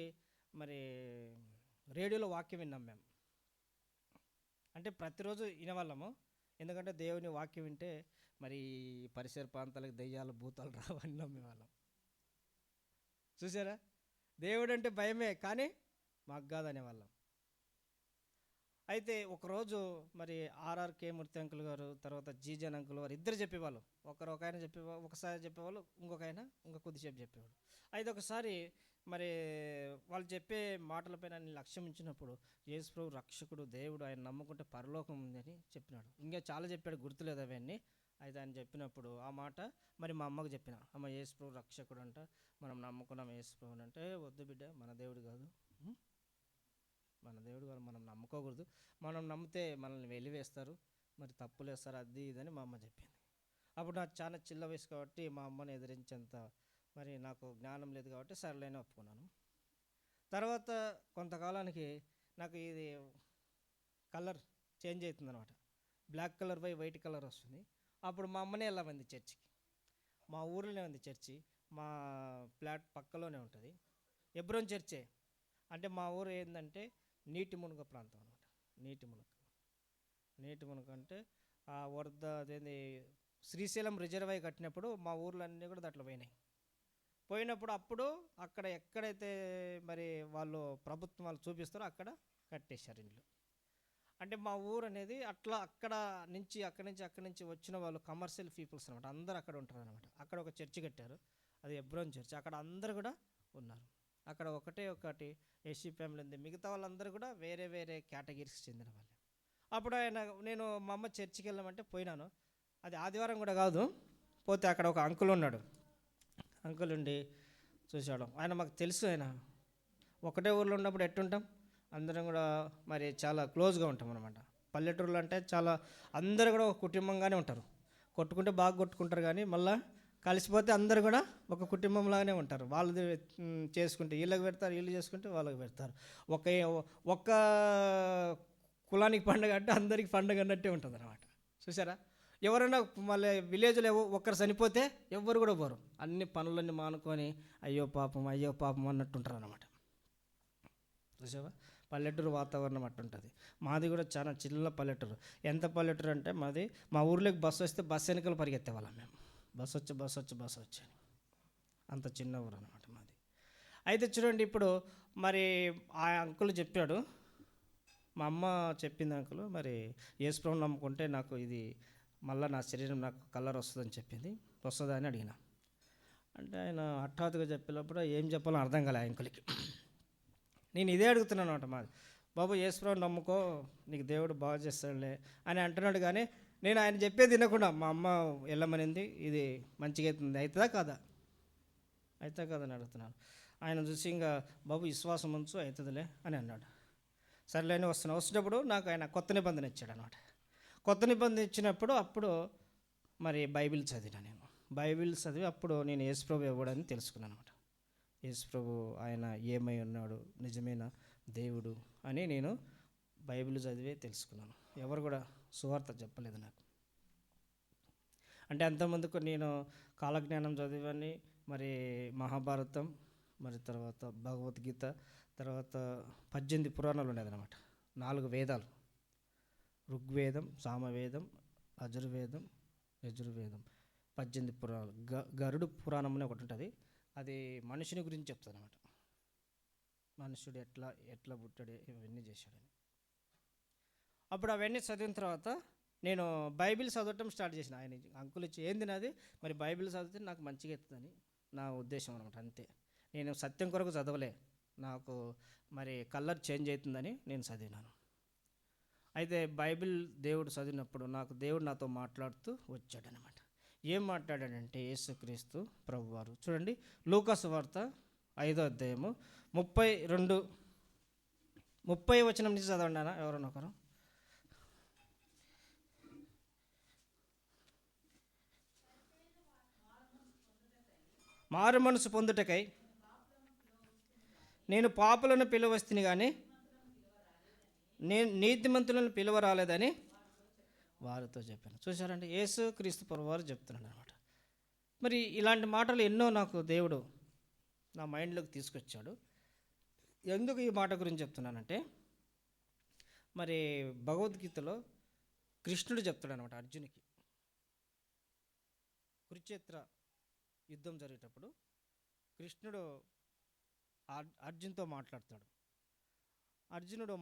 Speaker 1: మరి రేడియోలో వాక్యం విన్నాం మేము. అంటే ప్రతిరోజు వినేవాళ్ళము, ఎందుకంటే దేవుని వాక్యం వింటే మరి పరిసర ప్రాంతాలకు దెయ్యాలు భూతాలు రావని నమ్మేవాళ్ళం. చూసారా, దేవుడు అంటే భయమే కానీ మాకు కాదనేవాళ్ళం. అయితే ఒకరోజు మరి ఆర్ఆర్కే మూర్తి అంకుల్ గారు, తర్వాత జీజన్ అంకుల్ గారు ఇద్దరు చెప్పేవాళ్ళు. ఒక ఆయన చెప్పేవాళ్ళు, ఒకసారి చెప్పేవాళ్ళు, ఇంకొక ఆయన ఇంకా కొద్దిసేపు చెప్పేవాళ్ళు. అయితే ఒకసారి మరి వాళ్ళు చెప్పే మాటలపైన నేను లక్ష్యం ఇచ్చినప్పుడు యేసుప్రభు రక్షకుడు, దేవుడు, ఆయన నమ్ముకుంటే పరలోకం ఉందని చెప్పినాడు. ఇంకా చాలా చెప్పాడు, గుర్తులేదు అవన్నీ. అయితే ఆయన చెప్పినప్పుడు ఆ మాట మరి మా అమ్మకు చెప్పిన, అమ్మ యేసుప్రభు రక్షకుడు అంట, మనం నమ్ముకున్నాం యేసుప్రభుని. అంటే వద్దు బిడ్డ, మన దేవుడు కాదు, మన దేవుడు కాదు, మనం నమ్ముకోకూడదు, మనం నమ్మితే మనల్ని వెలివేస్తారు, మరి తప్పులేస్తారు, అది ఇదని మా అమ్మ చెప్పింది. అప్పుడు నాకు చాలా చిన్న వయసు కాబట్టి మా అమ్మని ఎదిరించేంత మరి నాకు జ్ఞానం లేదు కాబట్టి సర్లేని ఒప్పుకున్నాను. తర్వాత కొంతకాలానికి నాకు ఇది కలర్ చేంజ్ అవుతుంది అనమాట, black colour by white colour వస్తుంది. అప్పుడు మా అమ్మనే వెళ్ళమంది చర్చికి. మా ఊర్లోనే ఉంది చర్చి, మా ఫ్లాట్ పక్కలోనే ఉంటుంది, ఎబ్రోన్ చర్చే. అంటే మా ఊరు ఏంటంటే నీటి మునుగ ప్రాంతం అనమాట. నీటి మునుగ అంటే ఆ వరద అదేంది శ్రీశైలం రిజర్వాయర్ కట్టినప్పుడు మా ఊర్లో అన్నీ కూడా దాంట్లో పోయినప్పుడు అప్పుడు అక్కడ ఎక్కడైతే మరి వాళ్ళు ప్రభుత్వం వాళ్ళు చూపిస్తారో అక్కడ కట్టేశారు ఇండ్లు. అంటే మా ఊరు అనేది అట్లా అక్కడి నుంచి వచ్చిన వాళ్ళు కమర్షియల్ పీపుల్స్ అనమాట, అందరూ అక్కడ ఉంటారు అనమాట. అక్కడ ఒక చర్చి కట్టారు, అది ఎబ్రోన్ చర్చ్. అక్కడ అందరూ కూడా ఉన్నారు. అక్కడ ఒకటి ఏసీ ఫ్యామిలీ ఉంది, మిగతా వాళ్ళందరూ కూడా వేరే వేరే కేటగిరీస్కి చెందిన వాళ్ళు. అప్పుడు నేను మా అమ్మ చర్చికి వెళ్ళామంటే పోయినాను. అది ఆదివారం కూడా కాదు, పోతే అక్కడ ఒక అంకుల్ ఉన్నాడు. అంకుల్ ఉండి చూసాడు. ఆయన మాకు తెలుసు, ఆయన ఒకటే ఊర్లో ఉన్నప్పుడు ఎట్టుంటాం, అందరం కూడా మరి చాలా క్లోజ్గా ఉంటాం అనమాట. పల్లెటూరులో అంటే చాలా అందరూ కూడా ఒక కుటుంబంగానే ఉంటారు. కొట్టుకుంటే బాగా కొట్టుకుంటారు కానీ మళ్ళీ కలిసిపోతే అందరూ కూడా ఒక కుటుంబంలాగానే ఉంటారు. వాళ్ళు చేసుకుంటే వీళ్ళకి పెడతారు, వీళ్ళు చేసుకుంటే వాళ్ళకి పెడతారు. ఒక్క కులానికి పండుగ అంటే అందరికి పండుగ అన్నట్టే ఉంటుంది అనమాట. చూసారా, ఎవరైనా మళ్ళీ విలేజ్లో ఒక్కరు చనిపోతే ఎవ్వరు కూడా పోరు, అన్ని పనులన్నీ మానుకొని అయ్యో పాపం అన్నట్టుంటారు అనమాట. చూసావా, పల్లెటూరు వాతావరణం అట్టుంటుంది. మాది కూడా చాలా చిన్న పల్లెటూరు. ఎంత పల్లెటూరు అంటే మాది, మా ఊర్లోకి బస్సు వస్తే బస్సు వెనకలు పరిగెత్తేవాళ్ళం మేము, బస్సు వచ్చి అంత చిన్న ఊరు అనమాట మాది. అయితే చూడండి, ఇప్పుడు మరి ఆ అంకుల్ చెప్పాడు, మా అమ్మ చెప్పింది అంకుల్ మరి యేసుప్రభుని నమ్ముకుంటే నాకు ఇది మళ్ళీ నా శరీరం నాకు కలర్ వస్తుందని చెప్పింది, వస్తుందా అని అడిగిన. అంటే ఆయన హఠాత్తుగా చెప్పేటప్పుడు ఏం చెప్పాలో అర్థం కాలే అంకుల్కి. నేను ఇదే అడుగుతున్నాను అనమాట, మాది బాబు యేసుప్రభుని నమ్ముకో, నీకు దేవుడు బాగా చేస్తాడులే అని అంటున్నాడు. కానీ నేను ఆయన చెప్పేది వినకుండా మా అమ్మ వెళ్ళమనింది, ఇది మంచిగా అవుతుంది, అవుతుందా కాదా అని అడుగుతున్నాను. ఆయన చూసి ఇంకా బాబు విశ్వాసం ఉంచు, అవుతుందిలే అని అన్నాడు. సర్లేని వచ్చినప్పుడు నాకు ఆయన కొత్త నిబంధన ఇచ్చాడు అనమాట. కొత్త నిబంధన ఇచ్చినప్పుడు అప్పుడు మరి బైబిల్ చదివి అప్పుడు నేను యేసుప్రభు ఎవడని తెలుసుకున్నాను అనమాట. యేసుప్రభు ఆయన ఏమై ఉన్నాడు, నిజమైన దేవుడు అని నేను బైబిల్ చదివే తెలుసుకున్నాను. ఎవరు కూడా సువార్త చెప్పలేదు నాకు. అంటే అంతమందికి నేను కాలజ్ఞానం చదివాన్ని, మరి మహాభారతం, మరి తర్వాత భగవద్గీత, తర్వాత 18 పురాణాలు ఉండేదన్నమాట. 4 వేదాలు: ఋగ్వేదం, సామవేదం, అజుర్వేదం, యజుర్వేదం, 18 పురాణాలు. గరుడు పురాణం అని ఒకటి ఉంటుంది. అది మనుషుని గురించి చెప్తుంది అనమాట. మనుషుడు ఎట్లా ఎట్లా పుట్టాడు, ఇవన్నీ చేశాడని. అప్పుడు అవన్నీ చదివిన తర్వాత నేను బైబిల్ చదవటం స్టార్ట్ చేసిన. ఆయన అంకుల్ ఇచ్చి ఏంది నాది, మరి బైబిల్ చదివితే నాకు మంచిగా ఎత్తుందని నా ఉద్దేశం అనమాట. అంతే. నేను సత్యం కొరకు చదవలే, నాకు మరి కలర్ చేంజ్ అవుతుందని నేను చదివినాను. అయితే బైబిల్ దేవుడు చదివినప్పుడు నాకు దేవుడు నాతో మాట్లాడుతూ వచ్చాడనమాట. ఏం మాట్లాడాడంటే యేసుక్రీస్తు ప్రభువారు. చూడండి, లూకాసు వార్త 5వ అధ్యాయము 30 వచనం నుంచి చదవండి అన్న ఎవరన్నా ఒకరు. మారు మనసు పొందుటకై నేను పాపులను పిలువస్తిని కానీ నేను నీతిమంతులను పిలువరాలేదని వారితో చెప్పాను. చూసారండి, యేసు క్రీస్తు ప్రభువారు చెప్తున్నాడు అనమాట. మరి ఇలాంటి మాటలు ఎన్నో నాకు దేవుడు నా మైండ్లోకి తీసుకొచ్చాడు. ఎందుకు ఈ మాట గురించి చెప్తున్నానంటే, మరి భగవద్గీతలో కృష్ణుడు చెప్తాడు అనమాట అర్జునికి. కురుక్షేత్ర యుద్ధం జరిగేటప్పుడు కృష్ణుడు అర్జున్తో మాట్లాడతాడు. అర్జునుడు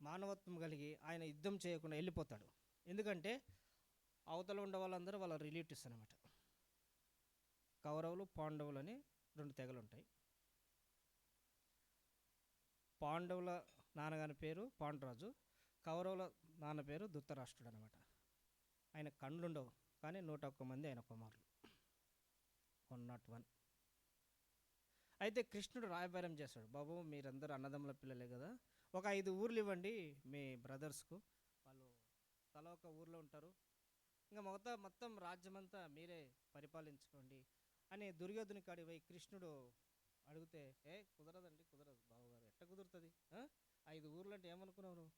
Speaker 1: మానవత్వం కలిగి ఆయన యుద్ధం చేయకుండా వెళ్ళిపోతాడు. ఎందుకంటే అవతల ఉండే వాళ్ళందరూ వాళ్ళ రిలేటివ్స్ అనమాట. కౌరవులు, పాండవులు అని 2 తెగలు ఉంటాయి. పాండవుల నాన్నగారి పేరు పాండురాజు, కౌరవుల నాన్న పేరు ధృతరాష్ట్రుడు అనమాట. ఆయన కండ్లుండవు, కానీ 101 మంది ఆయన కుమారులు, 101. అయితే కృష్ణుడు రాయబారం చేస్తాడు, బాబు మీరందరూ అన్నదమ్ముల పిల్లలే కదా, ఒక 5 ఊర్లు ఇవ్వండి మీ బ్రదర్స్కు, వాళ్ళు తల ఒక ఊర్లో ఉంటారు, ఇంకా మొత్తం రాజ్యమంతా మీరే పరిపాలించుకోండి అని దుర్యోధుని కాడి పోయి కృష్ణుడు అడిగితే, కుదరదండి, కుదరదు బావగారు, ఎట్ట కుదురుతుంది, 5 ఊర్లు అంటే ఏమనుకున్నావు నువ్వు,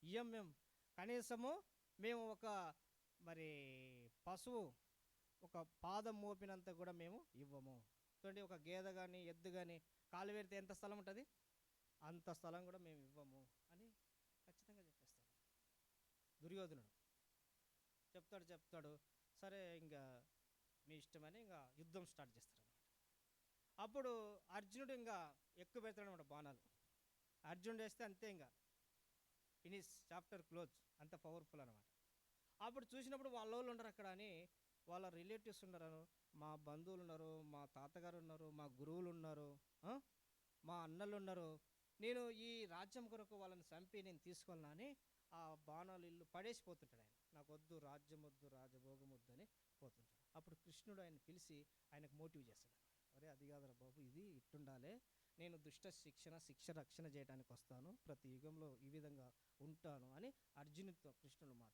Speaker 1: ఇయ్యం మేము, కనీసము మేము ఒక మరి పశువు ఒక పాదం మోపినంత కూడా మేము ఇవ్వము. చూడండి, ఒక గేదె కానీ ఎద్దు కానీ కాలు పెడితే ఎంత స్థలం ఉంటుంది, అంత స్థలం కూడా మేము ఇవ్వము అని ఖచ్చితంగా చెప్పేస్తాడు దుర్యోధనుడు. చెప్తాడు సరే ఇంకా మీ ఇష్టమని ఇంకా యుద్ధం స్టార్ట్ చేస్తాడు అనమాట. అప్పుడు అర్జునుడు ఇంకా ఎక్కువ పెడతాడు అనమాట బాణాలు. అర్జునుడు వేస్తే అంతే, ఇంకా ఫినిష్, చాప్టర్ క్లోజ్, అంత పవర్ఫుల్ అనమాట. అప్పుడు చూసినప్పుడు వాళ్ళ వాళ్ళు ఉండరు అక్కడ అని వాళ్ళ రిలేటివ్స్ ఉండరు, మా బంధువులు ఉన్నారు, మా తాతగారు ఉన్నారు, మా గురువులు ఉన్నారు, మా అన్నలు ఉన్నారు, నేను ఈ రాజ్యం కొరకు వాళ్ళని చంపి నేను తీసుకోవాలని అని ఆ బాణాలు ఇల్లు పడేసిపోతుంటాడు. ఆయన నాకు వద్దు, రాజ్యం వద్దు, రాజభోగం వద్దు అని పోతుంటాడు. అప్పుడు కృష్ణుడు ఆయన పిలిచి ఆయనకు మోటివ్ చేస్తాడు. అరే అది కాదురా బాబు, ఇది ఇట్టుండాలి, నేను దుష్ట శిక్ష రక్షణ చేయడానికి వస్తాను, ప్రతి యుగంలో ఈ విధంగా ఉంటాను అని అర్జునుడితో కృష్ణుడు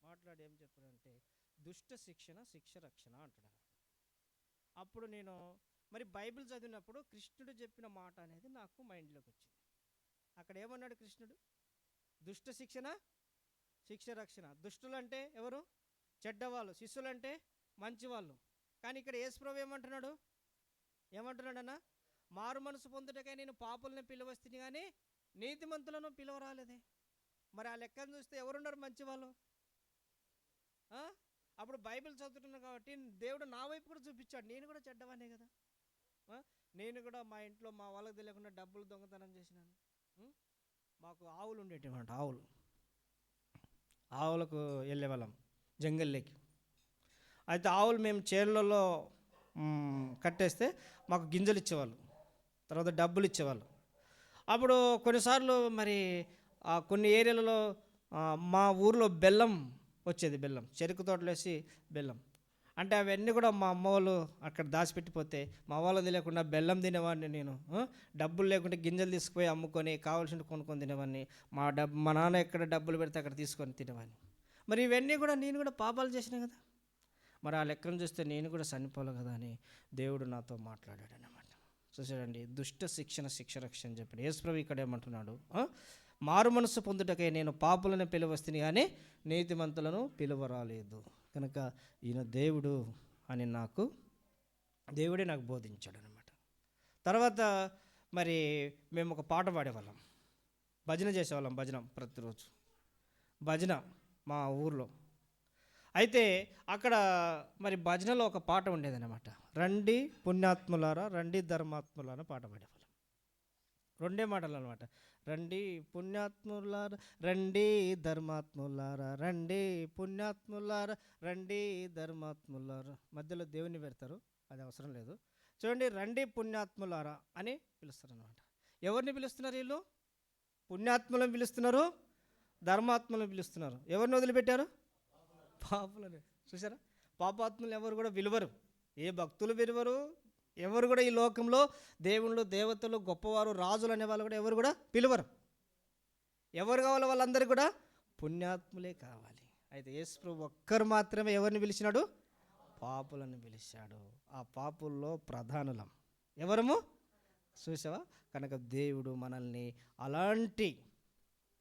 Speaker 1: మాట్లాడి ఏం చెప్పాడంటే దుష్ట శిక్ష రక్షణ అంటాడు. అప్పుడు నేను మరి బైబిల్ చదివినప్పుడు కృష్ణుడు చెప్పిన మాట అనేది నాకు మైండ్లోకి వచ్చింది. అక్కడ ఏమన్నాడు కృష్ణుడు, దుష్ట శిక్ష రక్షణ. దుష్టులు అంటే ఎవరు, చెడ్డవాళ్ళు, శిష్యులు అంటే మంచివాళ్ళు. కానీ ఇక్కడ యేసుప్రభు ఏమంటున్నాడన్నా, మారు మనసు పొందుటకై నేను పాపుల్ని పిలువస్తిని కానీ నీతిమంతులను పిలవరాలేదే. మరి ఆ లెక్కను చూస్తే ఎవరున్నారు మంచివాళ్ళు? అప్పుడు బైబిల్ చదువుతున్నాను కాబట్టి దేవుడు నా వైపు కూడా చూపించాడు, నేను కూడా చెడ్డవానే కదా, నేను కూడా మా ఇంట్లో మా వాళ్ళకి తెలియకుండా డబ్బులు దొంగతనం చేసినాను. మాకు ఆవులు ఉండేటివంట, ఆవులకు వెళ్ళేవాళ్ళం జంగల్లోకి. అయితే ఆవులు మేము చేళ్ళలో కట్టేస్తే మాకు గింజలు ఇచ్చేవాళ్ళు, తర్వాత డబ్బులు ఇచ్చేవాళ్ళు. అప్పుడు కొన్నిసార్లు మరి కొన్ని ఏరియాలలో మా ఊర్లో బెల్లం వచ్చేది, చెరుకు తోటలు వేసి బెల్లం అంటే అవన్నీ కూడా మా అమ్మ వాళ్ళు అక్కడ దాచిపెట్టిపోతే మా వాళ్ళు తెలియకుండా బెల్లం తినేవాడిని నేను. డబ్బులు లేకుంటే గింజలు తీసుకుపోయి అమ్ముకొని కావాల్సిన కొనుక్కొని తినేవాడిని. మా నాన్న ఎక్కడ డబ్బులు పెడితే అక్కడ తీసుకొని తినేవాడిని. మరి ఇవన్నీ కూడా నేను కూడా పాపాలు చేసినా కదా, మరి ఆ లెక్కను చూస్తే నేను కూడా చనిపోలే కదా అని దేవుడు నాతో మాట్లాడాడు అన్నమాట. చూసాడండి, దుష్ట శిక్ష రక్షణ చెప్పాడు యేసుప్రభు. ఇక్కడ ఏమంటున్నాడు, మారు మనసు పొందుటకై నేను పాపులను పిలువస్తిని కానీ నీతిమంతులను పిలువరాలేదు. కనుక ఈయన దేవుడు అని నాకు దేవుడే నాకు బోధించాడు అనమాట. తర్వాత మరి మేము ఒక పాట పాడేవాళ్ళం, భజన చేసేవాళ్ళం, భజన ప్రతిరోజు భజన మా ఊర్లో. అయితే అక్కడ మరి భజనలో ఒక పాట ఉండేదన్నమాట, రండి పుణ్యాత్ములారా రండి ధర్మాత్ములారా పాట పాడేవాళ్ళం. రెండే మాటలు అనమాట, రండి పుణ్యాత్ములారా రండి ధర్మాత్ములారా రండి పుణ్యాత్ములారా రండి ధర్మాత్ములారా, మధ్యలో దేవుని పెడతారు, అది అవసరం లేదు. చూడండి, రండి పుణ్యాత్ములారా అని పిలుస్తారు అనమాట. ఎవరిని పిలుస్తున్నారు వీళ్ళు? పుణ్యాత్ములను పిలుస్తున్నారు, ధర్మాత్ములను పిలుస్తున్నారు. ఎవరిని వదిలిపెట్టారు? పాపులని. చూసారా, పాపాత్ములు ఎవరు కూడా విలువరు, ఏ భక్తులు విలువరు, ఎవరు కూడా ఈ లోకంలో దేవుళ్ళు దేవతలు గొప్పవారు రాజులు అనే వాళ్ళు కూడా ఎవరు కూడా పిలువరు. ఎవరు కావాలి? వాళ్ళందరూ కూడా పుణ్యాత్ములే కావాలి. అయితే యేసు ప్రభు ఒక్కరు మాత్రమే ఎవరిని పిలిచినాడు? పాపులను పిలిచాడు. ఆ పాపుల్లో ప్రధానులం ఎవరము? చూసావా? కనుక దేవుడు మనల్ని అలాంటి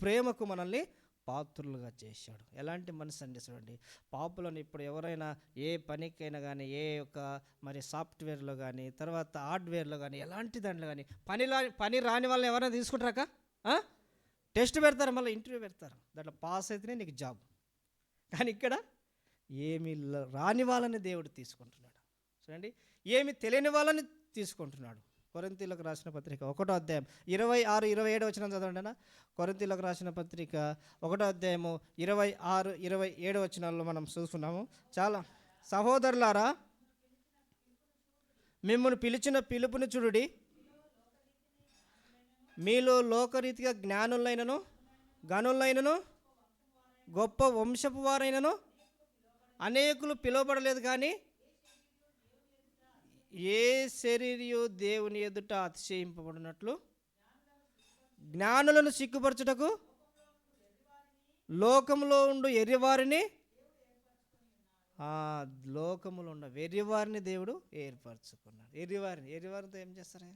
Speaker 1: ప్రేమకు మనల్ని పాత్రులుగా చేశాడు. ఎలాంటి మనసు అండి చూడండి. పాపులను ఇప్పుడు ఎవరైనా ఏ పనికైనా కానీ, ఏ యొక్క మరి సాఫ్ట్వేర్లో కానీ, తర్వాత హార్డ్వేర్లో కానీ, ఎలాంటి దాంట్లో కానీ పని రాని వాళ్ళని ఎవరైనా తీసుకుంటారా? టెస్ట్ పెడతారు, మళ్ళీ ఇంటర్వ్యూ పెడతారు, దాంట్లో పాస్ అయితేనే నీకు జాబ్. కానీ ఇక్కడ ఏమి రాని వాళ్ళని దేవుడు తీసుకుంటున్నాడు. చూడండి, ఏమి తెలియని వాళ్ళని తీసుకుంటున్నాడు. కొరింథీయులకు రాసిన పత్రిక 1వ అధ్యాయం 26, 27 వచనం చదవండి అన్న. కొరింథీయులకు రాసిన పత్రిక 1వ అధ్యాయము 26, 27 వచనాల్లో మనం చూస్తున్నాము. చాలా సహోదరులారా, మిమ్మల్ని పిలిచిన పిలుపుని చూడుడి, మీలో లోకరీతిగా జ్ఞానులైనను గనులైనను గొప్ప వంశపు వారైనను అనేకులు పిలువబడలేదు, కానీ ఏ శరీరియు దేవుని ఎదుట అతిశయింపబడినట్లు జ్ఞానులను సిగ్గుపరచుటకు లోకంలో ఉండు ఎర్రివారిని, లోకములో ఉన్న వెర్రివారిని దేవుడు ఏర్పరచుకున్నాడు. ఎర్రివారితో ఏం చేస్తారా?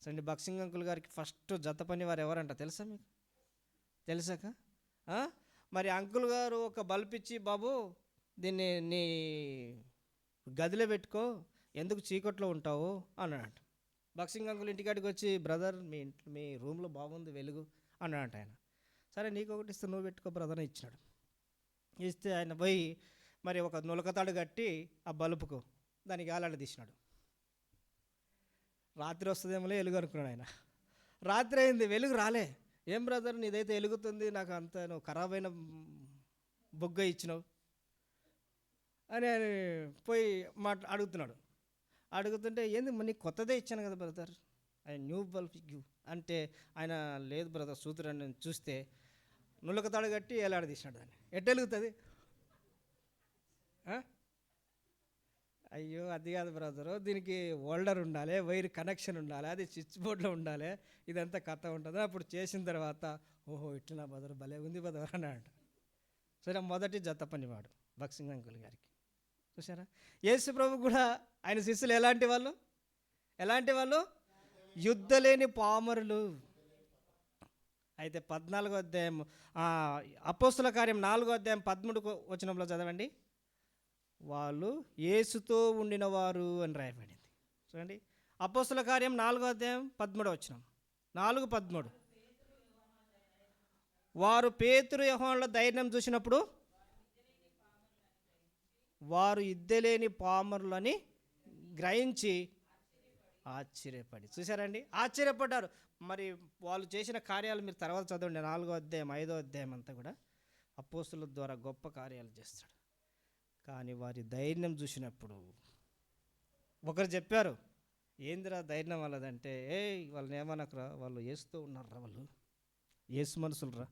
Speaker 1: సండి బక్సింగ్ అంకుల్ గారికి ఫస్ట్ జత పని వారు ఎవరంట తెలుసా మీకు? తెలుసాక మరి అంకుల్ గారు ఒక బల్బ్ ఇచ్చి, బాబు దీన్ని నీ గదిలో పెట్టుకో, ఎందుకు చీకట్లో ఉంటావు అన్నాడంట. బక్సింగ్ అంకుల్ ఇంటికాడికి వచ్చి, బ్రదర్ మీ రూమ్లో బాగుంది వెలుగు అన్నాడంట. ఆయన సరే నీకు ఒకటి ఇస్తే నువ్వు పెట్టుకో బ్రదర్ ఇచ్చినాడు. ఇస్తే ఆయన పోయి మరి ఒక నులకతాడు కట్టి ఆ బల్బుకు దానికి గాలాడ తీసినాడు. రాత్రి వస్తుందేమో వెలుగు అనుకున్నాడు ఆయన. రాత్రి అయింది, వెలుగు రాలే. ఏం బ్రదర్ నీదైతే వెలుగుతుంది, నాకు అంత నువ్వు ఖరాబ్ అయిన బొగ్గ ఇచ్చినావు అని ఆయన పోయి అడుగుతున్నాడు. అడుగుతుంటే ఏంది నీకు కొత్తదే ఇచ్చాను కదా బ్రదర్, ఆయన న్యూ బల్బ్ అంటే ఆయన లేదు బ్రదర్ సూత్రాన్ని చూస్తే నులకతాడు కట్టి ఏలాడ తీసినాడు. దాన్ని ఎట్ట వెలుగుతుంది? అయ్యో అది కాదు బ్రదరు, దీనికి హోల్డర్ ఉండాలి, వైర్ కనెక్షన్ ఉండాలి, అది స్విచ్ బోర్డులో ఉండాలి, ఇదంతా కథ ఉంటుంది. అప్పుడు చేసిన తర్వాత ఓహో ఇట్లా బ్రదర్ భలే ఉంది బ్రదర్ అన్నాడు. సరే మొదటి జత పనివాడు బక్సింగ్ అంకుల్ గారికి. చూసారా, యేసు ప్రభు కూడా ఆయన శిష్యులు ఎలాంటి వాళ్ళు? యుద్ధ లేని పామరులు. అయితే 14వ అధ్యాయం అపోస్తుల కార్యం 4వ అధ్యాయం 13వ వచనంలో చదవండి. వాళ్ళు యేసుతో ఉండిన వారు అని రాయబడింది. చూడండి, అపోస్తుల కార్యం 4వ అధ్యాయం 13వ వచనం, 4:13. వారు పేతురు యోహానుల ధైర్యం చూసినప్పుడు వారు ఇద్దలేని పామరులని గ్రహించి ఆశ్చర్యపడి. చూసారండి, ఆశ్చర్యపడ్డారు. మరి వాళ్ళు చేసిన కార్యాలు మీరు తర్వాత చదవండి. 4వ అధ్యాయం 5వ అధ్యాయం అంతా కూడా అపోస్తుల ద్వారా గొప్ప కార్యాలు చేస్తాడు. కానీ వారి ధైర్యం చూసినప్పుడు ఒకరు చెప్పారు, ఏందిరా ధైర్యం వాళ్ళదంటే, వాళ్ళని ఏమనకరా, వాళ్ళు యేసుతో ఉన్నారా, వాళ్ళు యేసు మనుషులరా.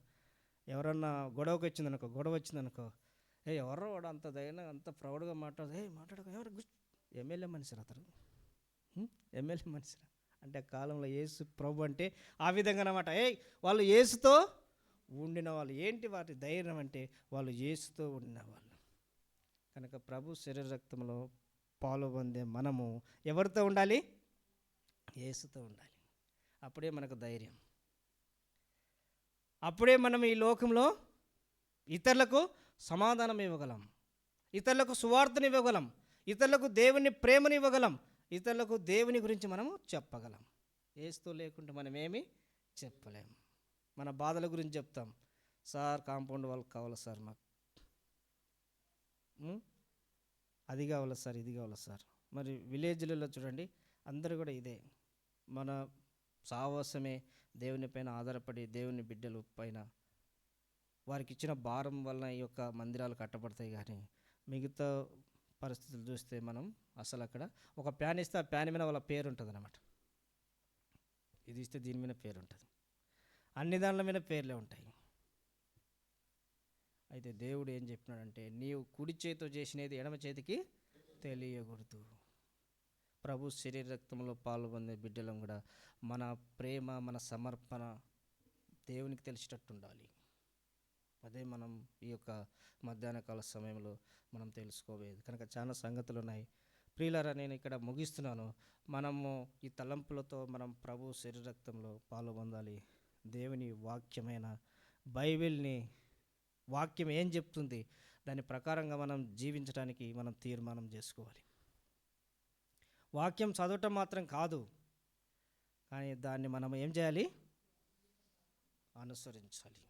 Speaker 1: ఎవరన్నా గొడవ వచ్చిందనుకో, ఎవరో వాడు అంత ధైర్యం అంత ప్రౌడ్గా మాట్లాడుకో, ఎవరు ఎమ్మెల్యే మనిషిరా అతను, ఎమ్మెల్యే మనిషిరా అంటే కాలంలో యేసు ప్రభు అంటే ఆ విధంగా అన్నమాట. వాళ్ళు యేసుతో ఉండిన వాళ్ళు. ఏంటి వారి ధైర్యం అంటే వాళ్ళు యేసుతో ఉండిన వాళ్ళు. కనుక ప్రభు శరీర రక్తంలో పాలు పొందే మనము ఎవరితో ఉండాలి? యేసుతో ఉండాలి. అప్పుడే మనకు ధైర్యం. అప్పుడే మనం ఈ లోకంలో ఇతరులకు సమాధానం ఇవ్వగలం, ఇతరులకు సువార్తను ఇవ్వగలం, ఇతరులకు దేవుని ప్రేమని ఇవ్వగలం, ఇతరులకు దేవుని గురించి మనము చెప్పగలం. యేసుతో లేకుంటే మనం ఏమీ చెప్పలేం. మన బాధల గురించి చెప్తాం, సార్ కాంపౌండ్ వాళ్ళకి కావాలి సార్, మాకు అది కావాలి సార్, ఇది కావాలి సార్. మరి విలేజ్లలో చూడండి, అందరూ కూడా ఇదే, మన సావాసమే దేవుని పైన ఆధారపడి, దేవుని బిడ్డల పైన వారికి ఇచ్చిన భారం వలన ఈ యొక్క మందిరాలు కట్టబడతాయి. కానీ మిగతా పరిస్థితులు చూస్తే మనం అసలు అక్కడ ఒక ప్యాన్ ఇస్తే ఆ ప్యాన్ మీద వాళ్ళ పేరు ఉంటుంది అన్నమాట. ఇది ఇస్తే దీని మీద పేరు ఉంటుంది, అన్ని దానిల మీద పేర్లే ఉంటాయి. అయితే దేవుడు ఏం చెప్పినాడంటే, నీవు కుడి చేతితో చేసినది ఎడమ చేతికి తెలియకూడదు. ప్రభు శరీర రక్తంలో పాల్గొనే బిడ్డలం కూడా మన ప్రేమ, మన సమర్పణ దేవునికి తెలిసేటట్టు ఉండాలి. అదే మనం ఈ యొక్క మధ్యాహ్న కాల సమయంలో మనం తెలుసుకోలేదు. కనుక చాలా సంగతులు ఉన్నాయి. ప్రియులారా, నేను ఇక్కడ ముగిస్తున్నాను. మనము ఈ తలంపులతో మనం ప్రభు శరీర రక్తంలో పాల్గొందాలి. దేవుని వాక్యమైన బైబిల్ని, వాక్యం ఏం చెప్తుంది దాని ప్రకారంగా మనం జీవించడానికి మనం తీర్మానం చేసుకోవాలి. వాక్యం చదవటం మాత్రం కాదు, కానీ దాన్ని మనం ఏం చేయాలి? అనుసరించాలి.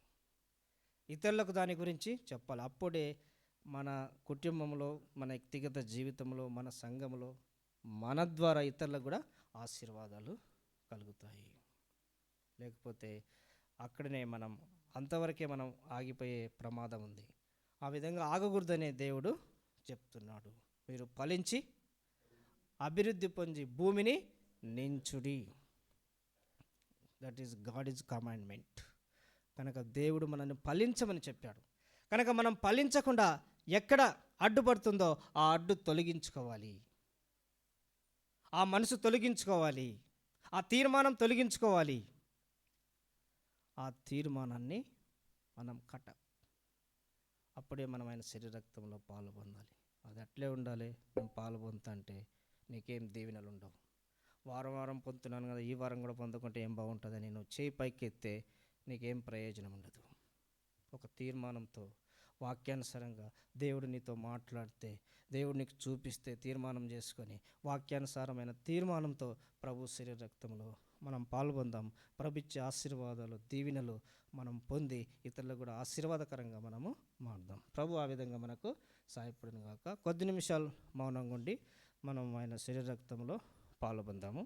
Speaker 1: ఇతరులకు దాని గురించి చెప్పాలి. అప్పుడే మన కుటుంబంలో, మన వ్యక్తిగత జీవితంలో, మన సంఘంలో మన ద్వారా ఇతరులకు కూడా ఆశీర్వాదాలు కలుగుతాయి. లేకపోతే అక్కడనే మనం అంతవరకే మనం ఆగిపోయే ప్రమాదం ఉంది. ఆ విధంగా ఆగకూడదనే దేవుడు చెప్తున్నాడు. మీరు ఫలించి అభివృద్ధి పొంది భూమిని నించుడి. That is God is commandment. కనుక దేవుడు మనల్ని ఫలించమని చెప్పాడు. కనుక మనం ఫలించకుండా ఎక్కడ అడ్డుపడుతుందో ఆ అడ్డు తొలగించుకోవాలి, ఆ మనసు తొలగించుకోవాలి, ఆ తీర్మానం తొలగించుకోవాలి. ఆ తీర్మానాన్ని మనం అప్పుడే మనం ఆయన శరీర రక్తంలో పాలు పొందాలి. అది అట్లే ఉండాలి. నేను పాలు పొందుతా అంటే నీకేం దీవెనలు ఉండవు. వారం వారం పొందుతున్నాను కదా, ఈ వారం కూడా పొందుకుంటే ఏం బాగుంటుందని నువ్వు చేయి పైకి ఎత్తే నీకేం ప్రయోజనం ఉండదు. ఒక తీర్మానంతో, వాక్యానుసారంగా దేవుడు నీతో మాట్లాడితే, దేవుడు నీకు చూపిస్తే తీర్మానం చేసుకొని వాక్యానుసారమైన తీర్మానంతో ప్రభు శరీర రక్తంలో మనం పాల్గొందాం. ప్రభు ఇచ్చే ఆశీర్వాదాలు, దీవెనలు మనం పొంది ఇతరులకు కూడా ఆశీర్వాదకరంగా మనము మారుదాం. ప్రభు ఆ విధంగా మనకు సహాయపడును గాక. కొద్ది నిమిషాలు మౌనంగా ఉండి మనం ఆయన శరీర రక్తంలో పాల్గొందాము.